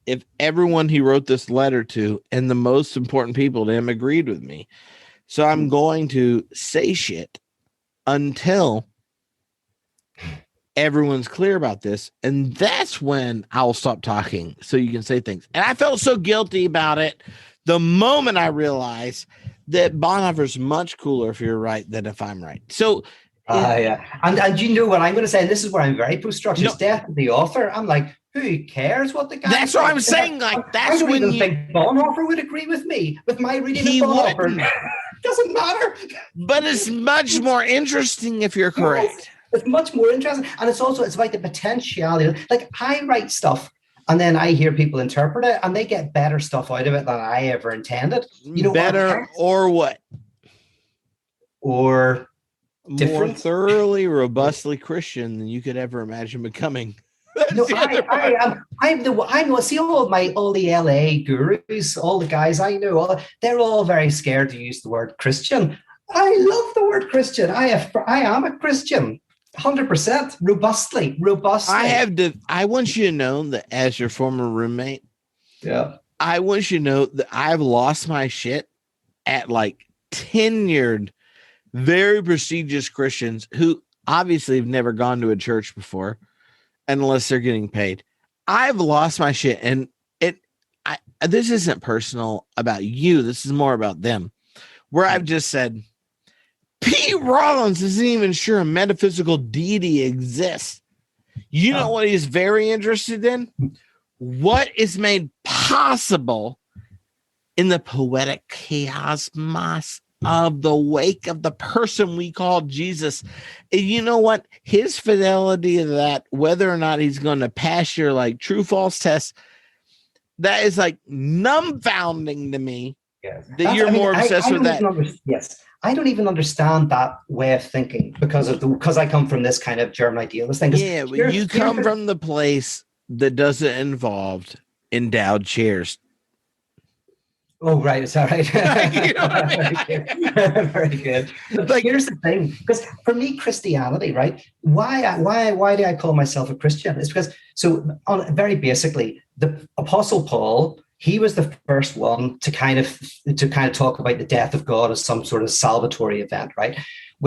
if everyone he wrote this letter to and the most important people to him agreed with me. So I'm going to say shit until everyone's clear about this. And that's when I'll stop talking so you can say things. And I felt so guilty about it the moment I realized that Bonhoeffer's much cooler if you're right than if I'm right. So yeah. And you know what I'm going to say, and this is where I'm very post-structuralist, death of the author. I'm like, who cares what the guy That's what I'm saying. Like, that's I don't when even think Bonhoeffer would agree with me with my reading of Bonhoeffer. Doesn't matter. But it's much more interesting if you're correct. It's much more interesting. And it's about the potentiality. Like, I write stuff and then I hear people interpret it and they get better stuff out of it than I ever intended. You know, better or what? Or more thoroughly, robustly Christian than you could ever imagine becoming. No, I'm see all the LA gurus, all the guys I know, they're all very scared to use the word Christian. I love the word Christian. I am a Christian, 100%, robustly. I want you to know that as your former roommate, I want you to know that I've lost my shit at like tenured, very prestigious Christians who obviously have never gone to a church before, unless they're getting paid. I've lost my shit, and this isn't personal about you. This is more about them, where I've just said, Pete Rollins isn't even sure a metaphysical deity exists. You know what he's very interested in? What is made possible in the poetic chaosmos of the wake of the person we call Jesus. And you know what? His fidelity to that, whether or not he's going to pass your like true false test, that is like numbfounding to me. Yes. That you're more obsessed with that. Yes. I don't even understand that way of thinking because I come from this kind of German idealist thing. Yeah, but you come from the place that doesn't involve endowed chairs. Oh, right. It's all right. You know what I mean? Very good. Like, here's the thing, because for me, Christianity, right? Why do I call myself a Christian? It's because, very basically, the Apostle Paul, he was the first one to kind of talk about the death of God as some sort of salvatory event, right?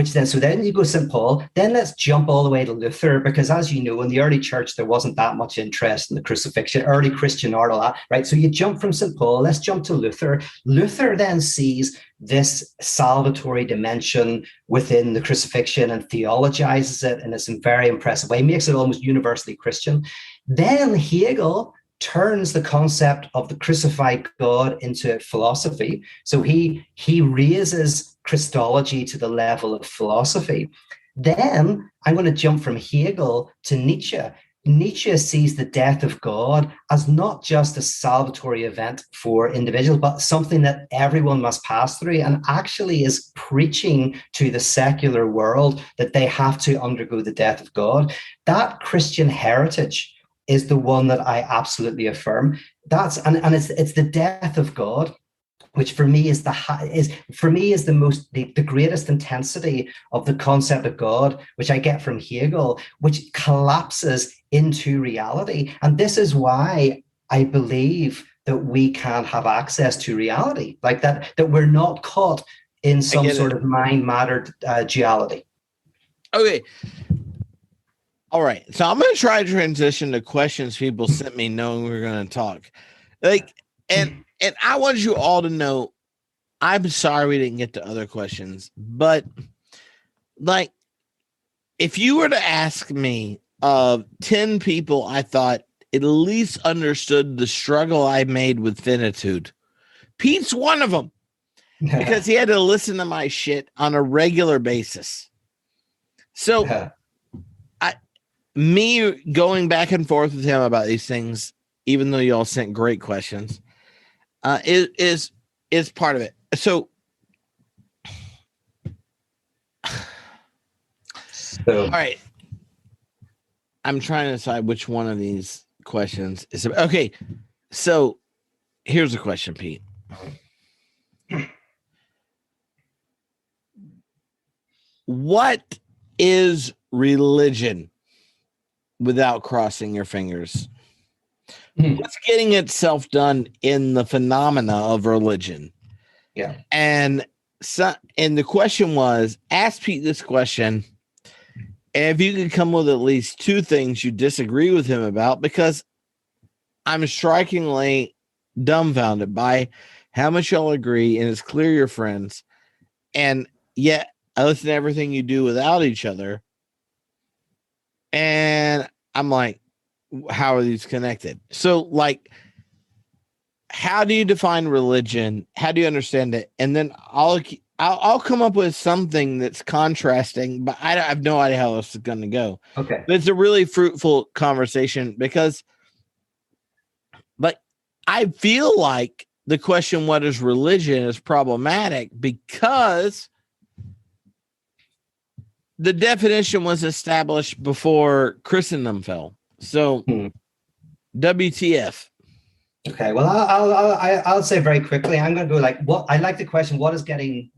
So then you go St. Paul, then let's jump all the way to Luther, because as you know, in the early church, there wasn't that much interest in the crucifixion, early Christian art, all that, right? So you jump from St. Paul, let's jump to Luther. Luther then sees this salvatory dimension within the crucifixion and theologizes it in this very impressive way, makes it almost universally Christian. Then Hegel turns the concept of the crucified God into philosophy. So he raises Christology to the level of philosophy. Then I'm going to jump from Hegel to Nietzsche. Nietzsche sees the death of God as not just a salvatory event for individuals, but something that everyone must pass through, and actually is preaching to the secular world that they have to undergo the death of God. That Christian heritage is the one that I absolutely affirm. It's the death of God, which for me is the greatest intensity of the concept of God, which I get from Hegel, which collapses into reality. And this is why I believe that we can have access to reality, like that we're not caught in some sort of mind-matter duality. Okay. All right. So I'm going to try to transition to questions people sent me knowing we were going to talk. And I want you all to know, I'm sorry we didn't get to other questions, but if you were to ask me of 10 people I thought at least understood the struggle I made with finitude, Pete's one of them, because he had to listen to my shit on a regular basis. So me going back and forth with him about these things, even though you all sent great questions, is part of it. So all right. I'm trying to decide which one of these questions is okay. So here's a question, Pete. What is religion without crossing your fingers? What's getting itself done in the phenomena of religion? Yeah. And the question was, ask Pete this question, and if you could come with at least two things you disagree with him about, because I'm strikingly dumbfounded by how much y'all agree, and it's clear you're friends, and yet I listen to everything you do without each other, and I'm like, how are these connected? So, how do you define religion? How do you understand it? And then I'll come up with something that's contrasting, but I have no idea how this is going to go. Okay. But it's a really fruitful conversation, because I feel like the question, what is religion, is problematic because the definition was established before Christendom fell. So WTF? Okay, well, I'll say very quickly. I'm going to go what I like the question: what is getting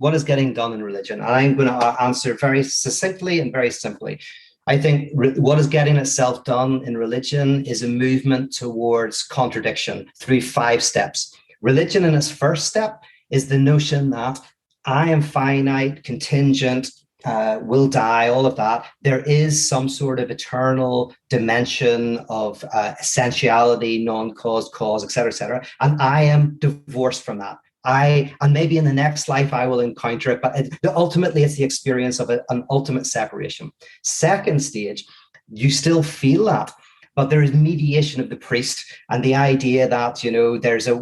done in religion? And I'm going to answer very succinctly and very simply. I think what is getting itself done in religion is a movement towards contradiction through 5 steps. Religion, in its first step, is the notion that I am finite, contingent, will die, all of that. There is some sort of eternal dimension of essentiality, non-cause, cause, et cetera, and I am divorced from that. And maybe in the next life I will encounter it, but ultimately it's the experience of an ultimate separation. Second stage, you still feel that, but there is mediation of the priest, and the idea that,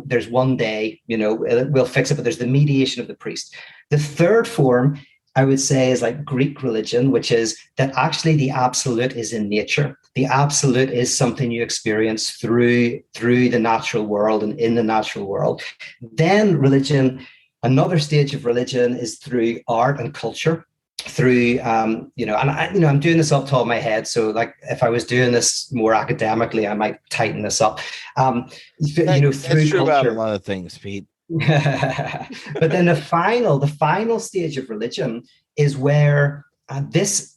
there's one day, we'll fix it, but there's the mediation of the priest. The third form, I would say, is like Greek religion, which is that actually the absolute is in nature. The absolute is something you experience through the natural world and in the natural world. Then religion, another stage of religion, is through art and culture. Through I'm doing this off the top of my head, so if I was doing this more academically, I might tighten this up. That's through true culture. About a lot of things, Pete. But then the final stage of religion is where this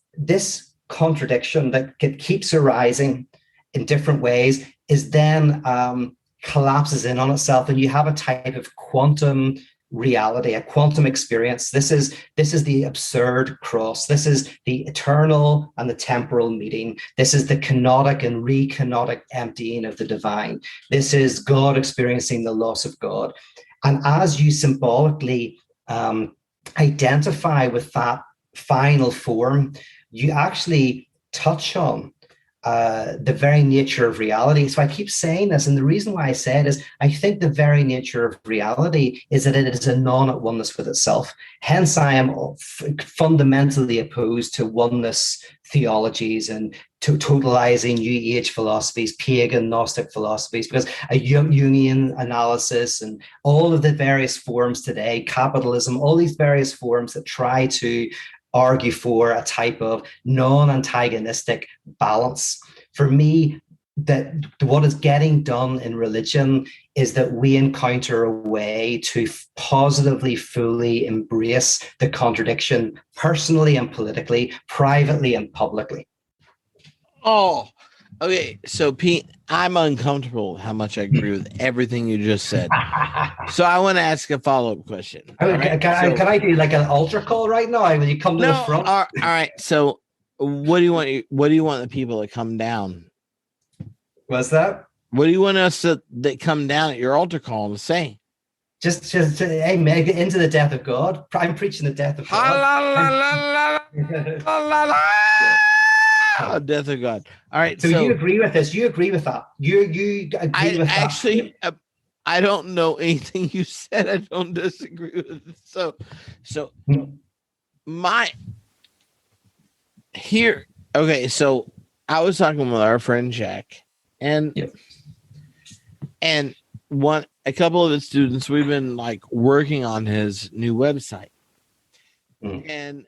contradiction that keeps arising in different ways is then collapses in on itself, and you have a type of quantum reality, a quantum experience. This is the absurd cross. This is the eternal and the temporal meeting. This is the kenotic and re-kenotic emptying of the divine. This is God experiencing the loss of God. And as you symbolically identify with that final form, you actually touch on the very nature of reality. So I keep saying this, and the reason why I say it is I think the very nature of reality is that it is a non at oneness with itself. Hence, I am fundamentally opposed to oneness theologies and to totalizing New Age philosophies, pagan Gnostic philosophies, because a Jungian analysis and all of the various forms today, capitalism, all these various forms that try to argue for a type of non-antagonistic balance. For me, that what is getting done in religion is that we encounter a way to positively, fully embrace the contradiction personally and politically, privately and publicly. Oh, okay. So, Pete, I'm uncomfortable with how much I agree with everything you just said. So I want to ask a follow-up question. Right? Can I do like an altar call right now? Will you come to the front? All right. So what do you want? What do you want the people to come down? What's that? What do you want us to that come down at your altar call to say? Just hey, Meg, into the death of God. I'm preaching the death of God. Death of God. All right. So you agree with this? You agree with that? You agree with that? Actually, I don't know anything you said. I don't disagree with it. So okay. So I was talking with our friend Jack, and a couple of his students. We've been like working on his new website, and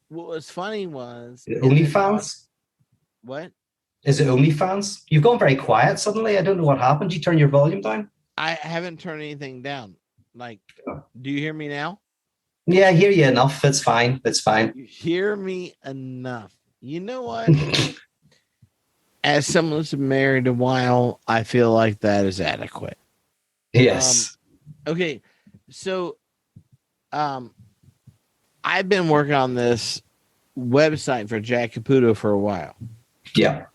what was funny was OnlyFans. What? Is it OnlyFans? You've gone very quiet suddenly. I don't know what happened. Did you turn your volume down? I haven't turned anything down. Like, do you hear me now? Yeah, I hear you enough. It's fine. It's fine. You hear me enough. You know what? As someone who's been married a while, I feel like that is adequate. Yes. Okay. So, I've been working on this website for Jack Caputo for a while. Yeah.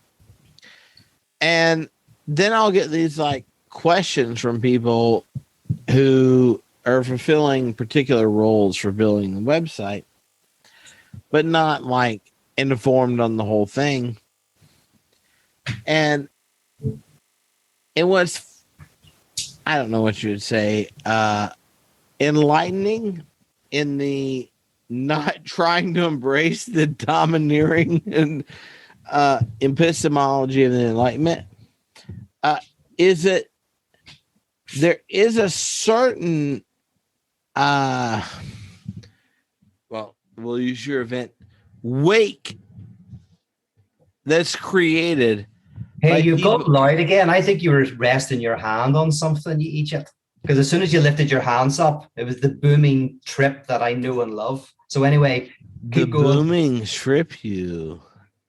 And then I'll get these like questions from people who are fulfilling particular roles for building the website, but not like informed on the whole thing. And it was, I don't know what you would say, enlightening in the not trying to embrace the domineering and epistemology of the Enlightenment. Is it there is a certain well, we'll use your event wake that's created. Hey, you got loud again. I think you were resting your hand on something, you Egypt. Because as soon as you lifted your hands up, it was the booming trip that I know and love. So anyway, the booming trip you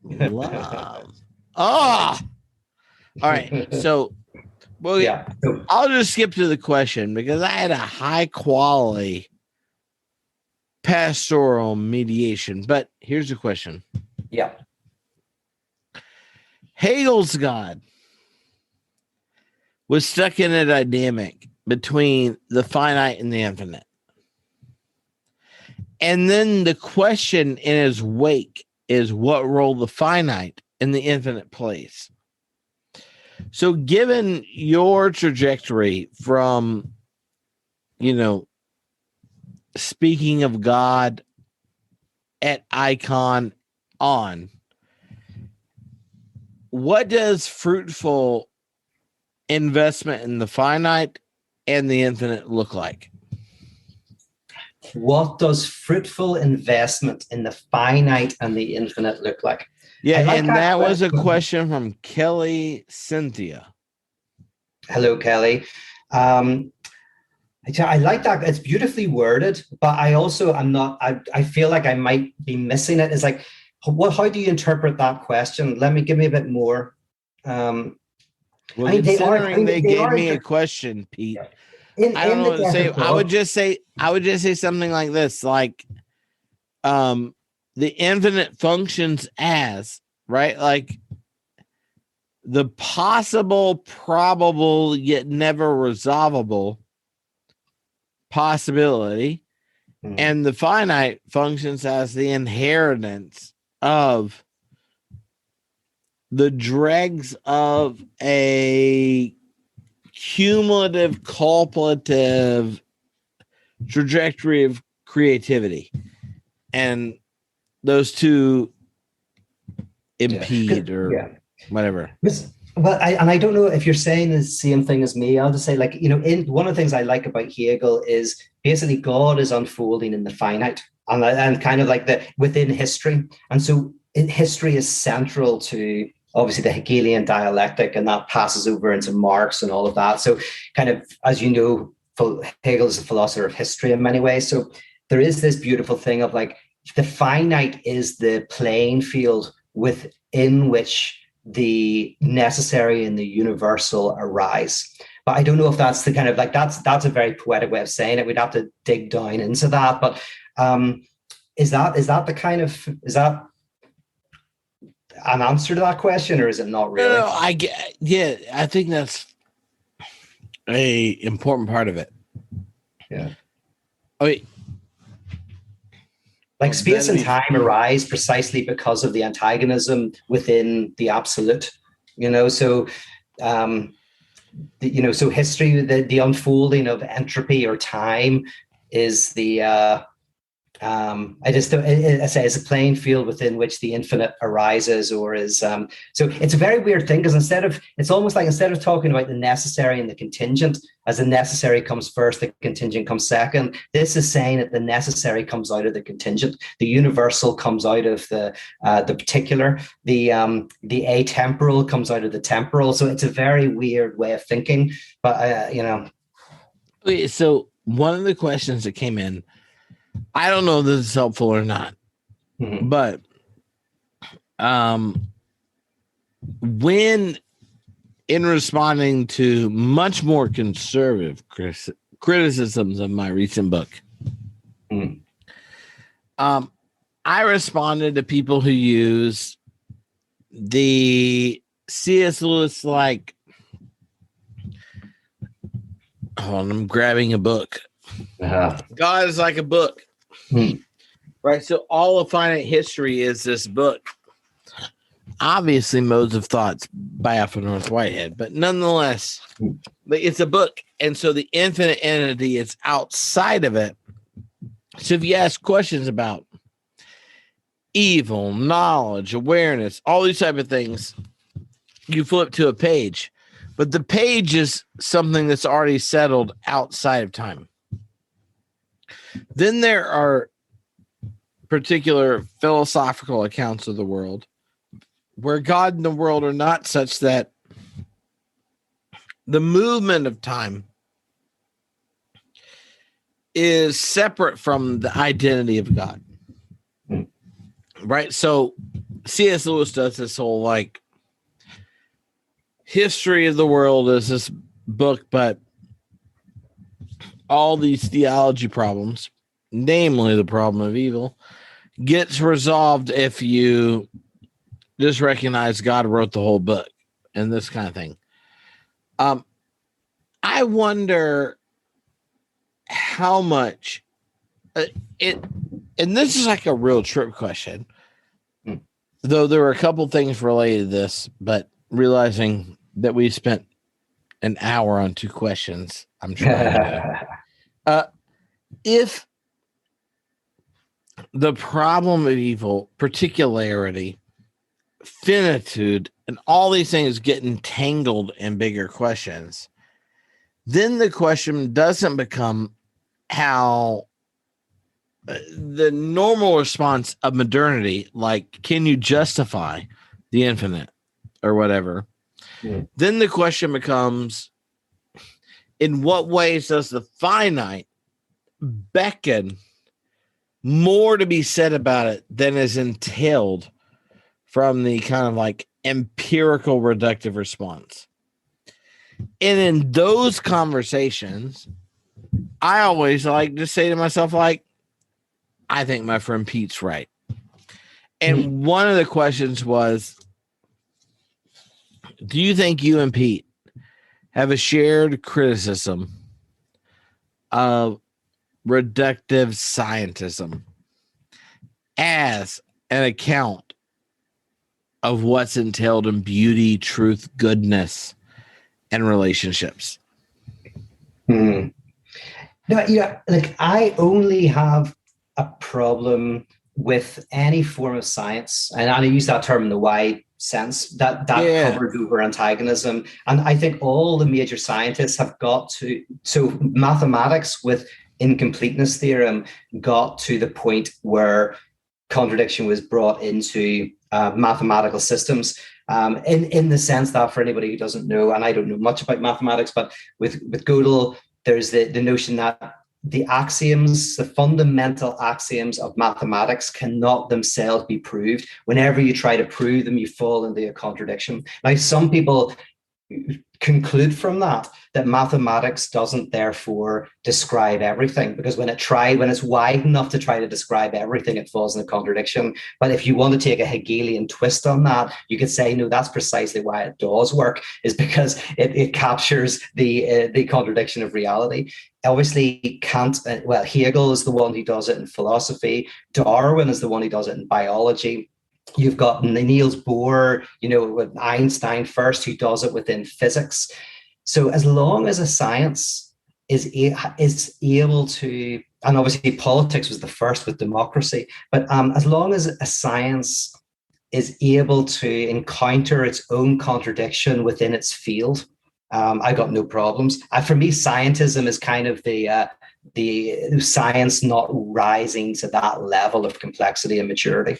love. All right. So, well, yeah. I'll just skip to the question because I had a high quality pastoral mediation. But here's the question. Yeah. Hegel's God was stuck in a dynamic between the finite and the infinite. And then the question in his wake is what role the finite and the infinite plays. So given your trajectory from, speaking of God at Icon on, what does fruitful investment in the finite and the infinite look like? What does fruitful investment in the finite and the infinite look like? Yeah, and that was a question from Kelly Cynthia. Hello, Kelly. I like that. It's beautifully worded, but I feel like I might be missing it. It's like, how do you interpret that question? Give me a bit more. Well, I mean, they are. I considering mean, they they gave are me a question, Pete, I don't in know the what to death say. of God. I would just say something like this, like, the infinite functions as, right? Like the possible, probable, yet never resolvable possibility, and the finite functions as the inheritance of the dregs of a cumulative, cumulative trajectory of creativity. And those two impede or whatever. Well, I don't know if you're saying the same thing as me. I'll just say, like, in one of the things I like about Hegel is basically God is unfolding in the finite and kind of like within history. And so history is central to obviously the Hegelian dialectic, and that passes over into Marx and all of that. So kind of, as you know, Hegel is a philosopher of history in many ways. So there is this beautiful thing of like the finite is the playing field within which the necessary and the universal arise. But I don't know if that's the kind of like that's a very poetic way of saying it. We'd have to dig down into that. But is that an answer to that question, or is it not really? No, I think that's a important part of it. Yeah. I mean, like space and time arise precisely because of the antagonism within the absolute, so so history, the unfolding of entropy or time is the I say it's a playing field within which the infinite arises, or is so it's a very weird thing, because instead of talking about the necessary and the contingent, as the necessary comes first, the contingent comes second, this is saying that the necessary comes out of the contingent, the universal comes out of the particular, the atemporal comes out of the temporal. So it's a very weird way of thinking, but Okay, so one of the questions that came in, I don't know if this is helpful or not, but when in responding to much more conservative criticisms of my recent book, I responded to people who use the C.S. Lewis, like, hold on, I'm grabbing a book. God is like a book. Right? So all of finite history is this book. Obviously, Modes of Thoughts by Alfred North Whitehead, but nonetheless, it's a book. And so the infinite entity is outside of it. So if you ask questions about evil, knowledge, awareness, all these type of things, you flip to a page. But the page is something that's already settled outside of time. Then there are particular philosophical accounts of the world where God and the world are not such that the movement of time is separate from the identity of God. Right? So C.S. Lewis does this whole like history of the world is this book, but all these theology problems, namely the problem of evil, gets resolved if you just recognize God wrote the whole book and this kind of thing. I wonder how much and this is like a real trip question, though there were a couple things related to this, but realizing that we spent an hour on two questions, I'm trying to if the problem of evil, particularity, finitude, and all these things get entangled in bigger questions, then the question doesn't become how the normal response of modernity, like, can you justify the infinite or whatever? Then the question becomes, in what ways does the finite beckon more to be said about it than is entailed from the kind of like empirical reductive response? And in those conversations, I always like to say to myself, like, I think my friend Pete's right. And one of the questions was, do you think you and Pete have a shared criticism of reductive scientism as an account of what's entailed in beauty, truth, goodness, and relationships? No, yeah, like I only have a problem with any form of science, and I use that term in the wide sense that covers over antagonism. And I think all the major scientists have got to, so mathematics with incompleteness theorem got to the point where contradiction was brought into mathematical systems. In the sense that, for anybody who doesn't know, and I don't know much about mathematics, but with Gödel, there's the notion that the axioms, the fundamental axioms of mathematics cannot themselves be proved. Whenever you try to prove them, you fall into a contradiction. Now, some people conclude from that mathematics doesn't therefore describe everything, because when it's wide enough to try to describe everything, it falls in a contradiction. But if you want to take a Hegelian twist on that, you could say, no, that's precisely why it does work, is because it captures the contradiction of reality. Obviously, Hegel is the one who does it in philosophy. Darwin is the one who does it in biology. You've got Niels Bohr, with Einstein first, who does it within physics. So as long as a science is able to, and obviously politics was the first with democracy, but as long as a science is able to encounter its own contradiction within its field, I got no problems. For me, scientism is kind of the science not rising to that level of complexity and maturity.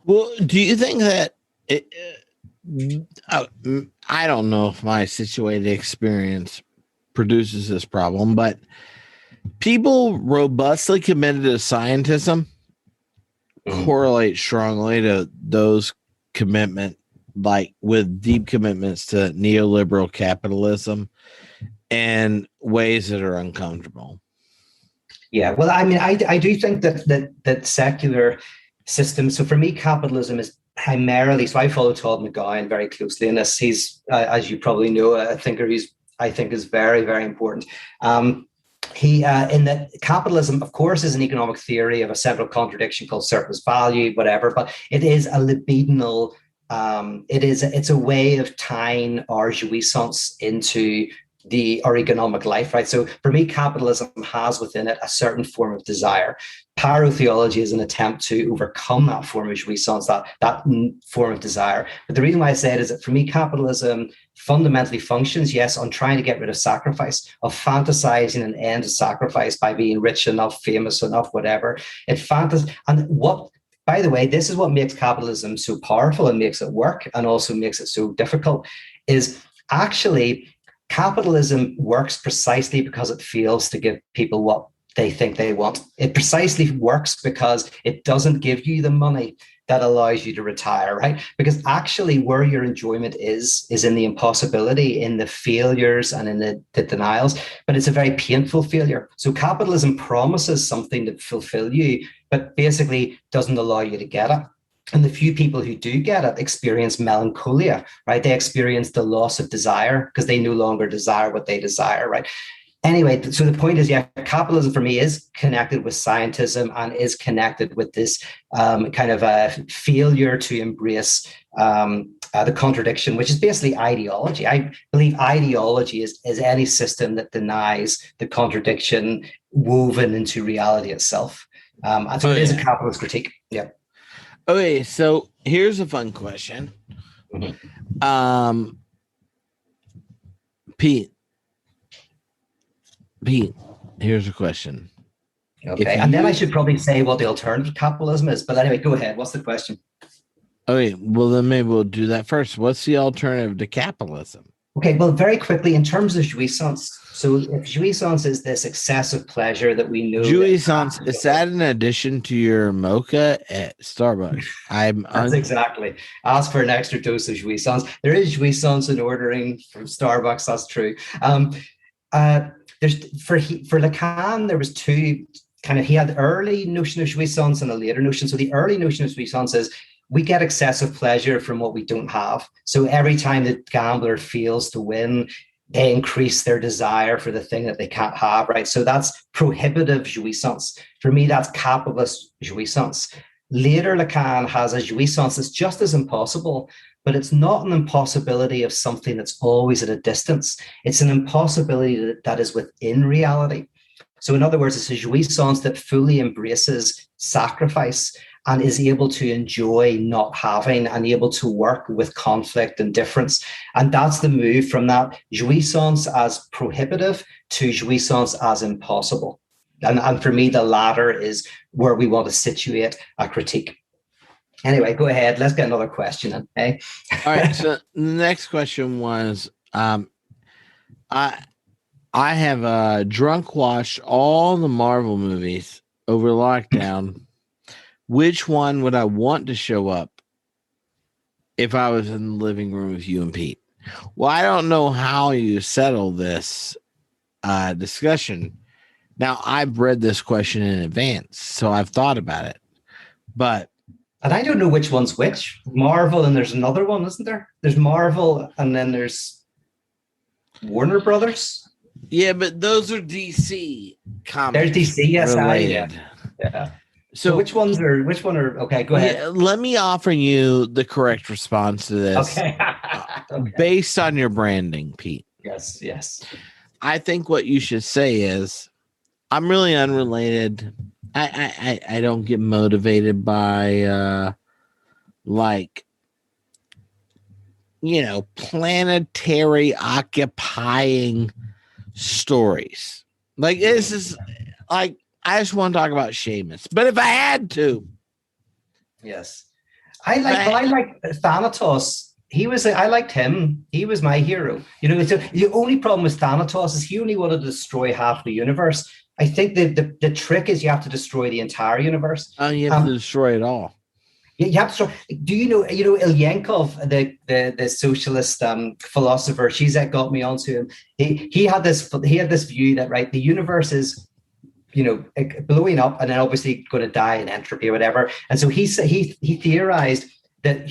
Well, do you think that I don't know if my situated experience produces this problem, but people robustly committed to scientism correlate strongly to those commitment, like with deep commitments to neoliberal capitalism and ways that are uncomfortable. Yeah, well, I mean, I do think that secular systems. So for me, capitalism is primarily. So I follow Todd McGowan very closely in this. He's, as you probably know, a thinker who's, I think, is very, very important. He in that capitalism, of course, is an economic theory of a central contradiction called surplus value, whatever. But it is a libidinal. It's a way of tying our jouissance into our economic life, right? So for me, capitalism has within it a certain form of desire. Theology is an attempt to overcome that form of jouissance, that form of desire. But the reason why I say it is that for me, capitalism fundamentally functions, yes, on trying to get rid of sacrifice, of fantasizing an end of sacrifice by being rich enough, famous enough, whatever. By the way, this is what makes capitalism so powerful and makes it work, and also makes it so difficult, is actually capitalism works precisely because it fails to give people what they think they want. It precisely works because it doesn't give you the money that allows you to retire, right? Because actually where your enjoyment is in the impossibility, in the failures and in the denials, but it's a very painful failure. So capitalism promises something to fulfill you, but basically doesn't allow you to get it. And the few people who do get it experience melancholia, right? They experience the loss of desire because they no longer desire what they desire, right? Anyway, so the point is, yeah, capitalism for me is connected with scientism and is connected with this kind of a failure to embrace the contradiction, which is basically ideology. I believe ideology is any system that denies the contradiction woven into reality itself. And so it is a capitalist critique. Yeah. Okay, so here's a fun question. Pete, here's a question. Okay, and then I should probably say what the alternative to capitalism is. But anyway, go ahead. What's the question? Okay, well, then maybe we'll do that first. What's the alternative to capitalism? Okay, well, very quickly, in terms of jouissance, so if jouissance is this excessive pleasure that we know Jouissance, is that in addition to your mocha at Starbucks? That's exactly. Ask for an extra dose of jouissance. There is jouissance in ordering from Starbucks. That's true. Uh, there's for Lacan, there was two kind of. He had the early notion of jouissance and a later notion. So the early notion of jouissance is we get excessive pleasure from what we don't have. So every time the gambler fails to win, they increase their desire for the thing that they can't have. Right. So that's prohibitive jouissance. For me, that's capitalist jouissance. Later, Lacan has a jouissance that's just as impossible, but it's not an impossibility of something that's always at a distance. It's an impossibility that is within reality. So in other words, it's a jouissance that fully embraces sacrifice and is able to enjoy not having and able to work with conflict and difference. And that's the move from that jouissance as prohibitive to jouissance as impossible. And for me, the latter is where we want to situate a critique. Anyway, go ahead. Let's get another question in. Hey? All right. So the next question was, I have drunk watched all the Marvel movies over lockdown. Which one would I want to show up if I was in the living room with you and Pete? Well, I don't know how you settle this discussion. Now, I've read this question in advance, so I've thought about it. And I don't know which one's which. Marvel, and there's another one, isn't there? There's Marvel, and then there's Warner Brothers. Yeah, but those are DC comics. There's DC, yes. Related. Yeah. So which one are okay, go ahead. Yeah, let me offer you the correct response to this. Okay. Okay. Based on your branding, Pete. Yes. I think what you should say is, I'm really unrelated. I don't get motivated by planetary occupying stories. Like this is like I just want to talk about Seamus. But if I had to, yes, I like Thanatos. I liked him. He was my hero. The only problem with Thanatos is he only wanted to destroy half the universe. I think the trick is you have to destroy the entire universe. You have to destroy it all. You have to. Do you know Ilyenkov, the socialist philosopher? She's got me onto him. He had this view that the universe is blowing up and then obviously going to die in entropy or whatever. And so he theorized that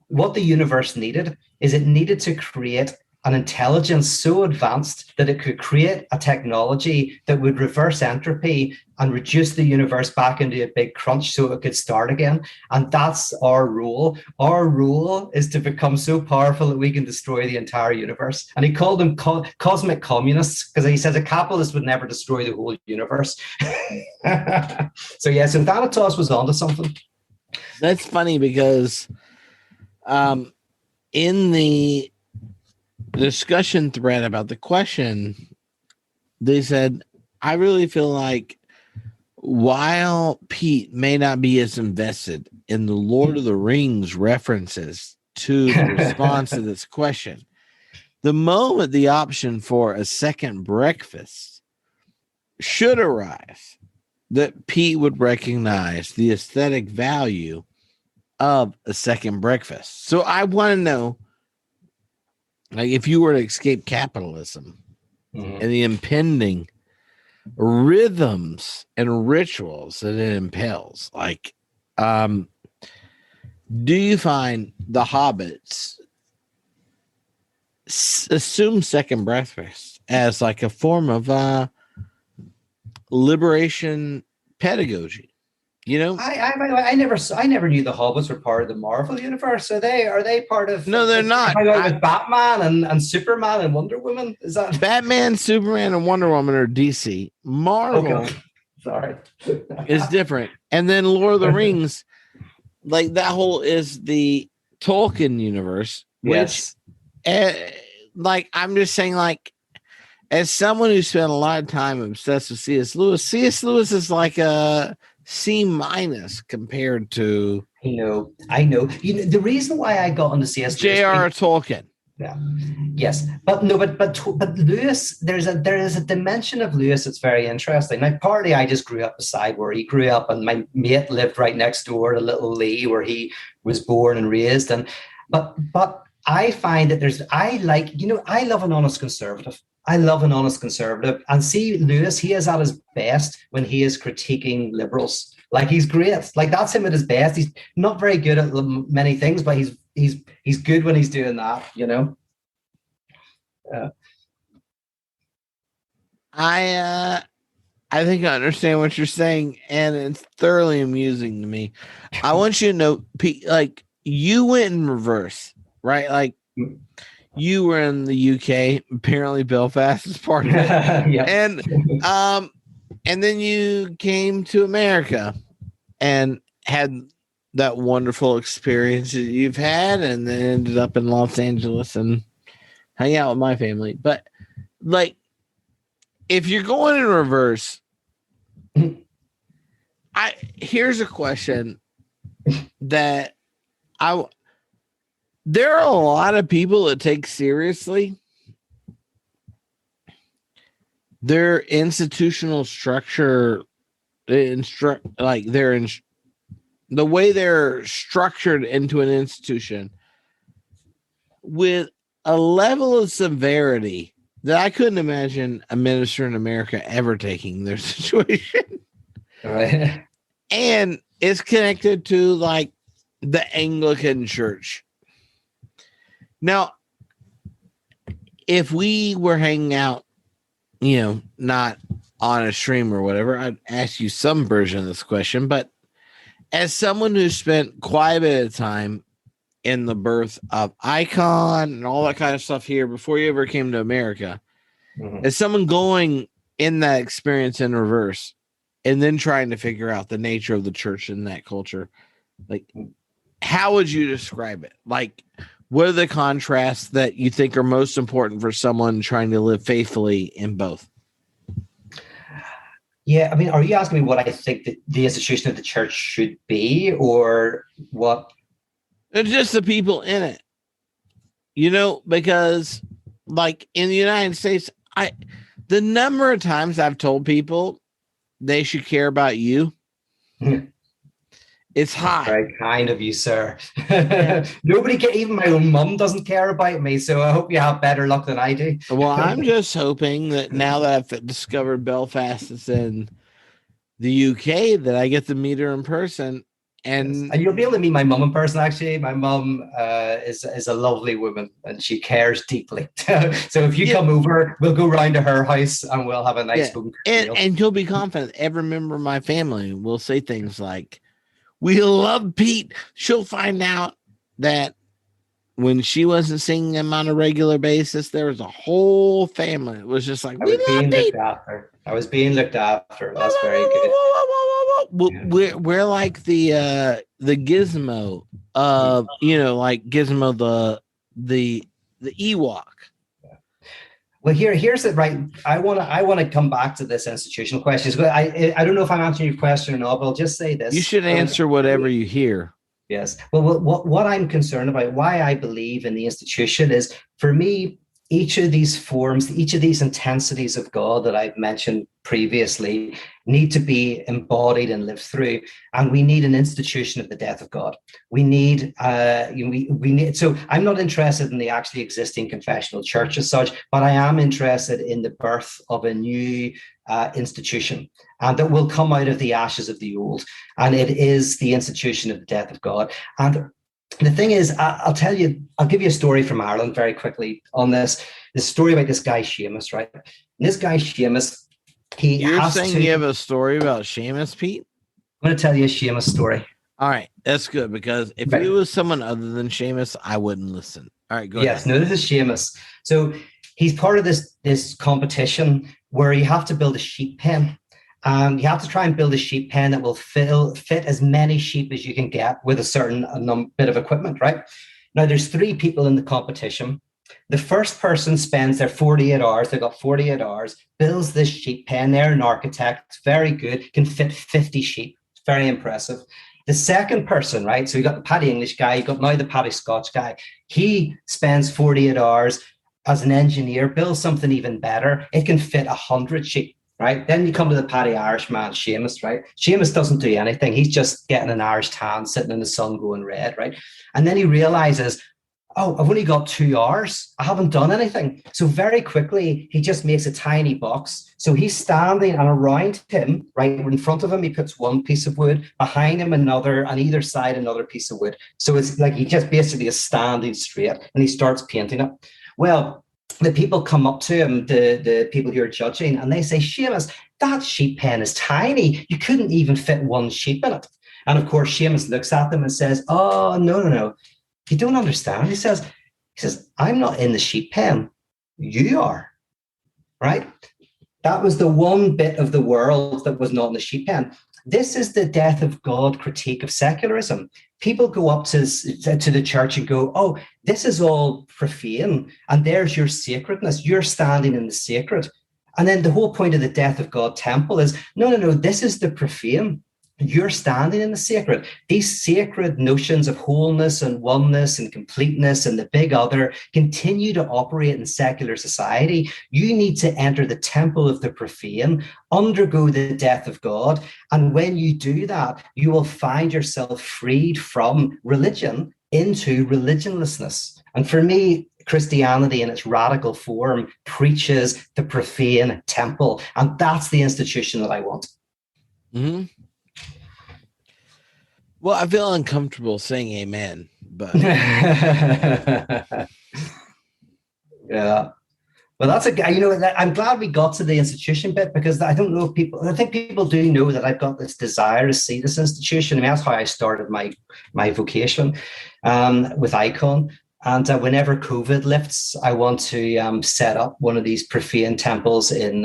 what the universe needed is it needed to create an intelligence so advanced that it could create a technology that would reverse entropy and reduce the universe back into a big crunch so it could start again. And that's our rule. Our rule is to become so powerful that we can destroy the entire universe. And he called them cosmic communists because he says a capitalist would never destroy the whole universe. So Thanatos was onto something. That's funny because in the discussion thread about the question, they said, I really feel like while Pete may not be as invested in the Lord of the Rings references to the response to this question, the moment the option for a second breakfast should arise, that Pete would recognize the aesthetic value of a second breakfast. So I want to know, if you were to escape capitalism and the impending rhythms and rituals that it impels, do you find the hobbits assume second breakfast as a form of liberation pedagogy? I never knew the Hobbits were part of the Marvel universe. Are they part of? No, they're not. With Batman and Superman and Wonder Woman, is that Batman, Superman, and Wonder Woman are DC. Marvel, okay. Sorry, is different. And then Lord of the Rings, that whole is the Tolkien universe. Yes. Which, I'm just saying, as someone who spent a lot of time obsessed with C.S. Lewis is like a C- compared to I know. The reason why I got into C.S. J.R. Tolkien. Yeah. Yes. But no, but Lewis, there is a dimension of Lewis that's very interesting. Now, partly I just grew up beside where he grew up, and my mate lived right next door to Little Lee, where he was born and raised. And but I find that I love an honest conservative. I love an honest conservative. And see, Lewis, he is at his best when he is critiquing liberals. Like, he's great. Like, that's him at his best. He's not very good at many things, but he's good when he's doing that, you know. I think I understand what you're saying, and it's thoroughly amusing to me. I want you to know, Pete, like, you went in reverse, right? Like, you were in the UK. Apparently, Belfast is part of it. Yeah. And then you came to America and had that wonderful experience that you've had, and then ended up in Los Angeles and hang out with my family. But like, if you're going in reverse, here's a question that there are a lot of people that take seriously their institutional structure, the way they're structured into an institution with a level of severity that I couldn't imagine a minister in America ever taking their situation. Right. And it's connected to like the Anglican Church. Now, if we were hanging out, not on a stream or whatever, I'd ask you some version of this question. But as someone who spent quite a bit of time in the birth of Icon and all that kind of stuff here before you ever came to America, as someone going in that experience in reverse and then trying to figure out the nature of the church in that culture, like, how would you describe it? Like, what are the contrasts that you think are most important for someone trying to live faithfully in both? Yeah, I mean, are you asking me what I think that the institution of the church should be, or what? It's just the people in it, because like in the United States, the number of times I've told people they should care about you, it's high. Very kind of you, sir. Nobody even my own mum doesn't care about me, so I hope you have better luck than I do. Well, I'm just hoping that now that I've discovered Belfast is in the UK, that I get to meet her in person. And you'll be able to meet my mum in person, actually. My mum is a lovely woman, and she cares deeply. So if you come over, we'll go round to her house and we'll have a nice meal. And you'll be confident every member of my family will say things like, "We love Pete." She'll find out that when she wasn't seeing him on a regular basis, there was a whole family. It was just like, I was being looked after. That's very good. We're like the Gizmo of, like Gizmo, the Ewok. Well, here's it, right? I want to come back to this institutional questions, but I don't know if I'm answering your question or not, but I'll just say this. You should answer whatever you hear. Yes. Well, what I'm concerned about, why I believe in the institution, is, for me, each of these forms, each of these intensities of God that I've mentioned previously need to be embodied and lived through. And we need an institution of the death of God. We need, so I'm not interested in the actually existing confessional church as such, but I am interested in the birth of a new institution, and that will come out of the ashes of the old. And it is the institution of the death of God. And the thing is, I'll give you a story from Ireland very quickly on this. The story about this guy, Seamus, right? And this guy, Seamus, You're saying you have a story about Seamus, Pete? I'm going to tell you a Seamus story. All right, that's good, because if it was someone other than Seamus, I wouldn't listen. All right, go ahead. Yes, no, this is Seamus. So he's part of this competition where you have to build a sheep pen. You have to try and build a sheep pen that will fit as many sheep as you can get with a certain bit of equipment, right? Now, there's 3 people in the competition. The first person spends their 48 hours, they've got 48 hours, builds this sheep pen. They're an architect, very good, can fit 50 sheep. It's very impressive. The second person, right? So you got the Paddy English guy, you got now the Paddy Scotch guy. He spends 48 hours as an engineer, builds something even better. It can fit 100 sheep, right? Then you come to the Paddy Irish man, Seamus, right? Seamus doesn't do anything. He's just getting an Irish tan, sitting in the sun going red, right? And then he realizes, oh, I've only got 2 hours. I haven't done anything. So very quickly, he just makes a tiny box. So he's standing, and around him, right in front of him, he puts one piece of wood, behind him another, on either side another piece of wood. So it's like he just basically is standing straight, and he starts painting it. Well, the people come up to him, the people who are judging, and they say, Seamus, that sheep pen is tiny. You couldn't even fit one sheep in it. And of course, Seamus looks at them and says, oh, no. You don't understand. He says, I'm not in the sheep pen. You are, right? That was the one bit of the world that was not in the sheep pen. This is the death of God critique of secularism. People go up to the church and go, oh, this is all profane, and there's your sacredness. You're standing in the sacred. And then the whole point of the death of God temple is, no, this is the profane. You're standing in the sacred. These sacred notions of wholeness and oneness and completeness and the big other continue to operate in secular society. You need to enter the temple of the profane, undergo the death of God. And when you do that, you will find yourself freed from religion into religionlessness. And for me, Christianity in its radical form preaches the profane temple. And that's the institution that I want. Mm-hmm. Well, I feel uncomfortable saying amen, but yeah. Well, that's a guy, I'm glad we got to the institution bit, because I don't know if I think people do know that I've got this desire to see this institution. I mean, that's how I started my vocation with Icon. And whenever COVID lifts, I want to set up one of these profane temples in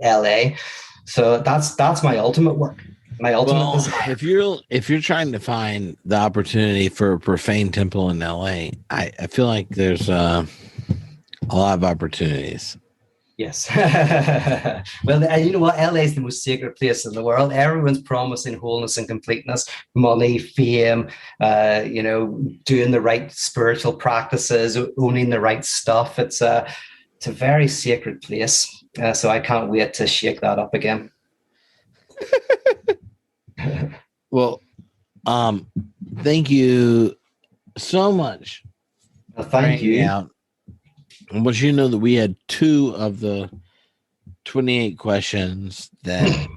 LA. So that's my ultimate work. If you're trying to find the opportunity for a profane temple in LA, I feel like there's a lot of opportunities. Yes. Well, you know what? LA is the most sacred place in the world. Everyone's promising wholeness and completeness, money, fame, doing the right spiritual practices, owning the right stuff. It's a very sacred place. So I can't wait to shake that up again. Well, thank you so much. Well, thank you. Out. I want you to know that we had 2 of the 28 questions that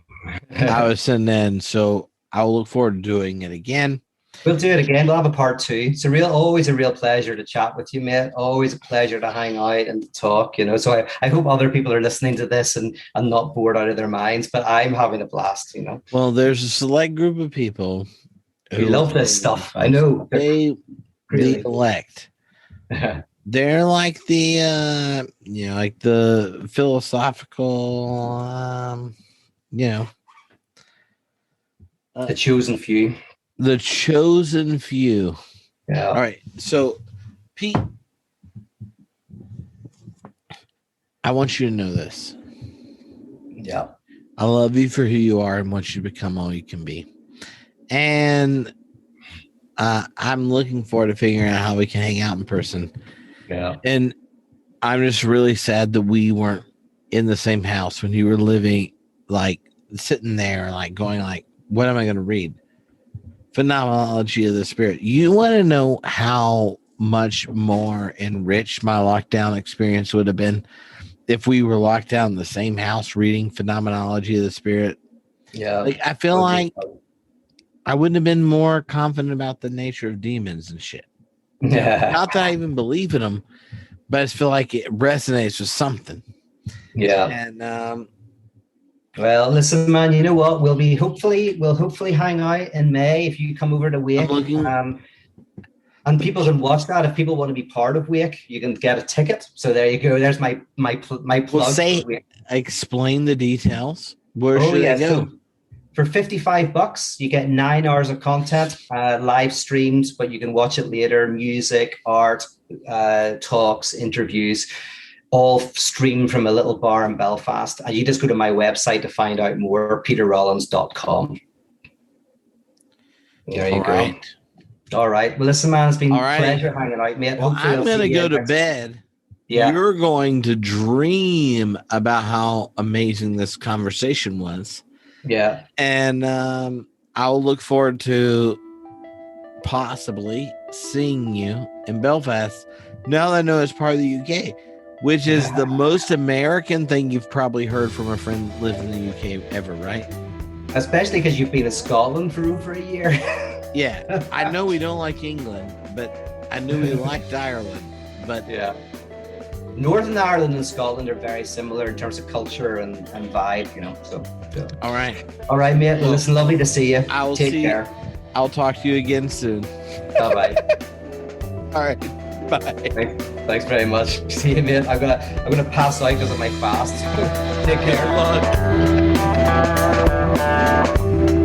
I was sending in, so I'll look forward to doing it again. We'll do it again. We'll have a part 2. It's always a real pleasure to chat with you, mate. Always a pleasure to hang out and to talk, So I hope other people are listening to this and not bored out of their minds, but I'm having a blast, Well, there's a select group of people who love this stuff. I know. The elect. They're like the, like the philosophical, the chosen few. The chosen few. Yeah. All right. So, Pete, I want you to know this. Yeah. I love you for who you are and want you to become all you can be. And I'm looking forward to figuring out how we can hang out in person. Yeah. And I'm just really sad that we weren't in the same house when you were living, like sitting there, like going like, what am I going to read? Phenomenology of the Spirit. You want to know how much more enriched my lockdown experience would have been if we were locked down in the same house reading Phenomenology of the Spirit? Yeah. Like, I feel like I wouldn't have been more confident about the nature of demons and shit. Yeah. Not that I even believe in them, but I just feel like it resonates with something. Yeah. And well, listen, man, you know what? We'll hopefully hang out in May if you come over to Wake. And people can watch that. If people want to be part of Wake, you can get a ticket. So there you go. There's my plug. Well, explain the details. Where should I go? So for $55, you get 9 hours of content, live streams, but you can watch it later. Music, art, talks, interviews, all streamed from a little bar in Belfast. And you just go to my website to find out more, peterrollins.com. There you All go. right. All right. Well, listen, man, it's been All a right. pleasure hanging out, mate. Well, Hopefully I'm I'll going to see you go to next- bed. Yeah. You're going to dream about how amazing this conversation was. Yeah. And I'll look forward to possibly seeing you in Belfast. Now that I know it's part of the UK, which is the most American thing you've probably heard from a friend who lives in the UK ever, right? Especially because you've been in Scotland for over a year. Yeah. I know we don't like England, but I knew we liked Ireland. But yeah. Northern Ireland and Scotland are very similar in terms of culture and vibe, you know. So all right. All right, mate. Well, it's lovely to see you. I will Take see care. I'll talk to you again soon. Bye-bye. All right. Bye. Thanks very much. See you, mate. I'm gonna pass out because of my fast. Take care. Good luck.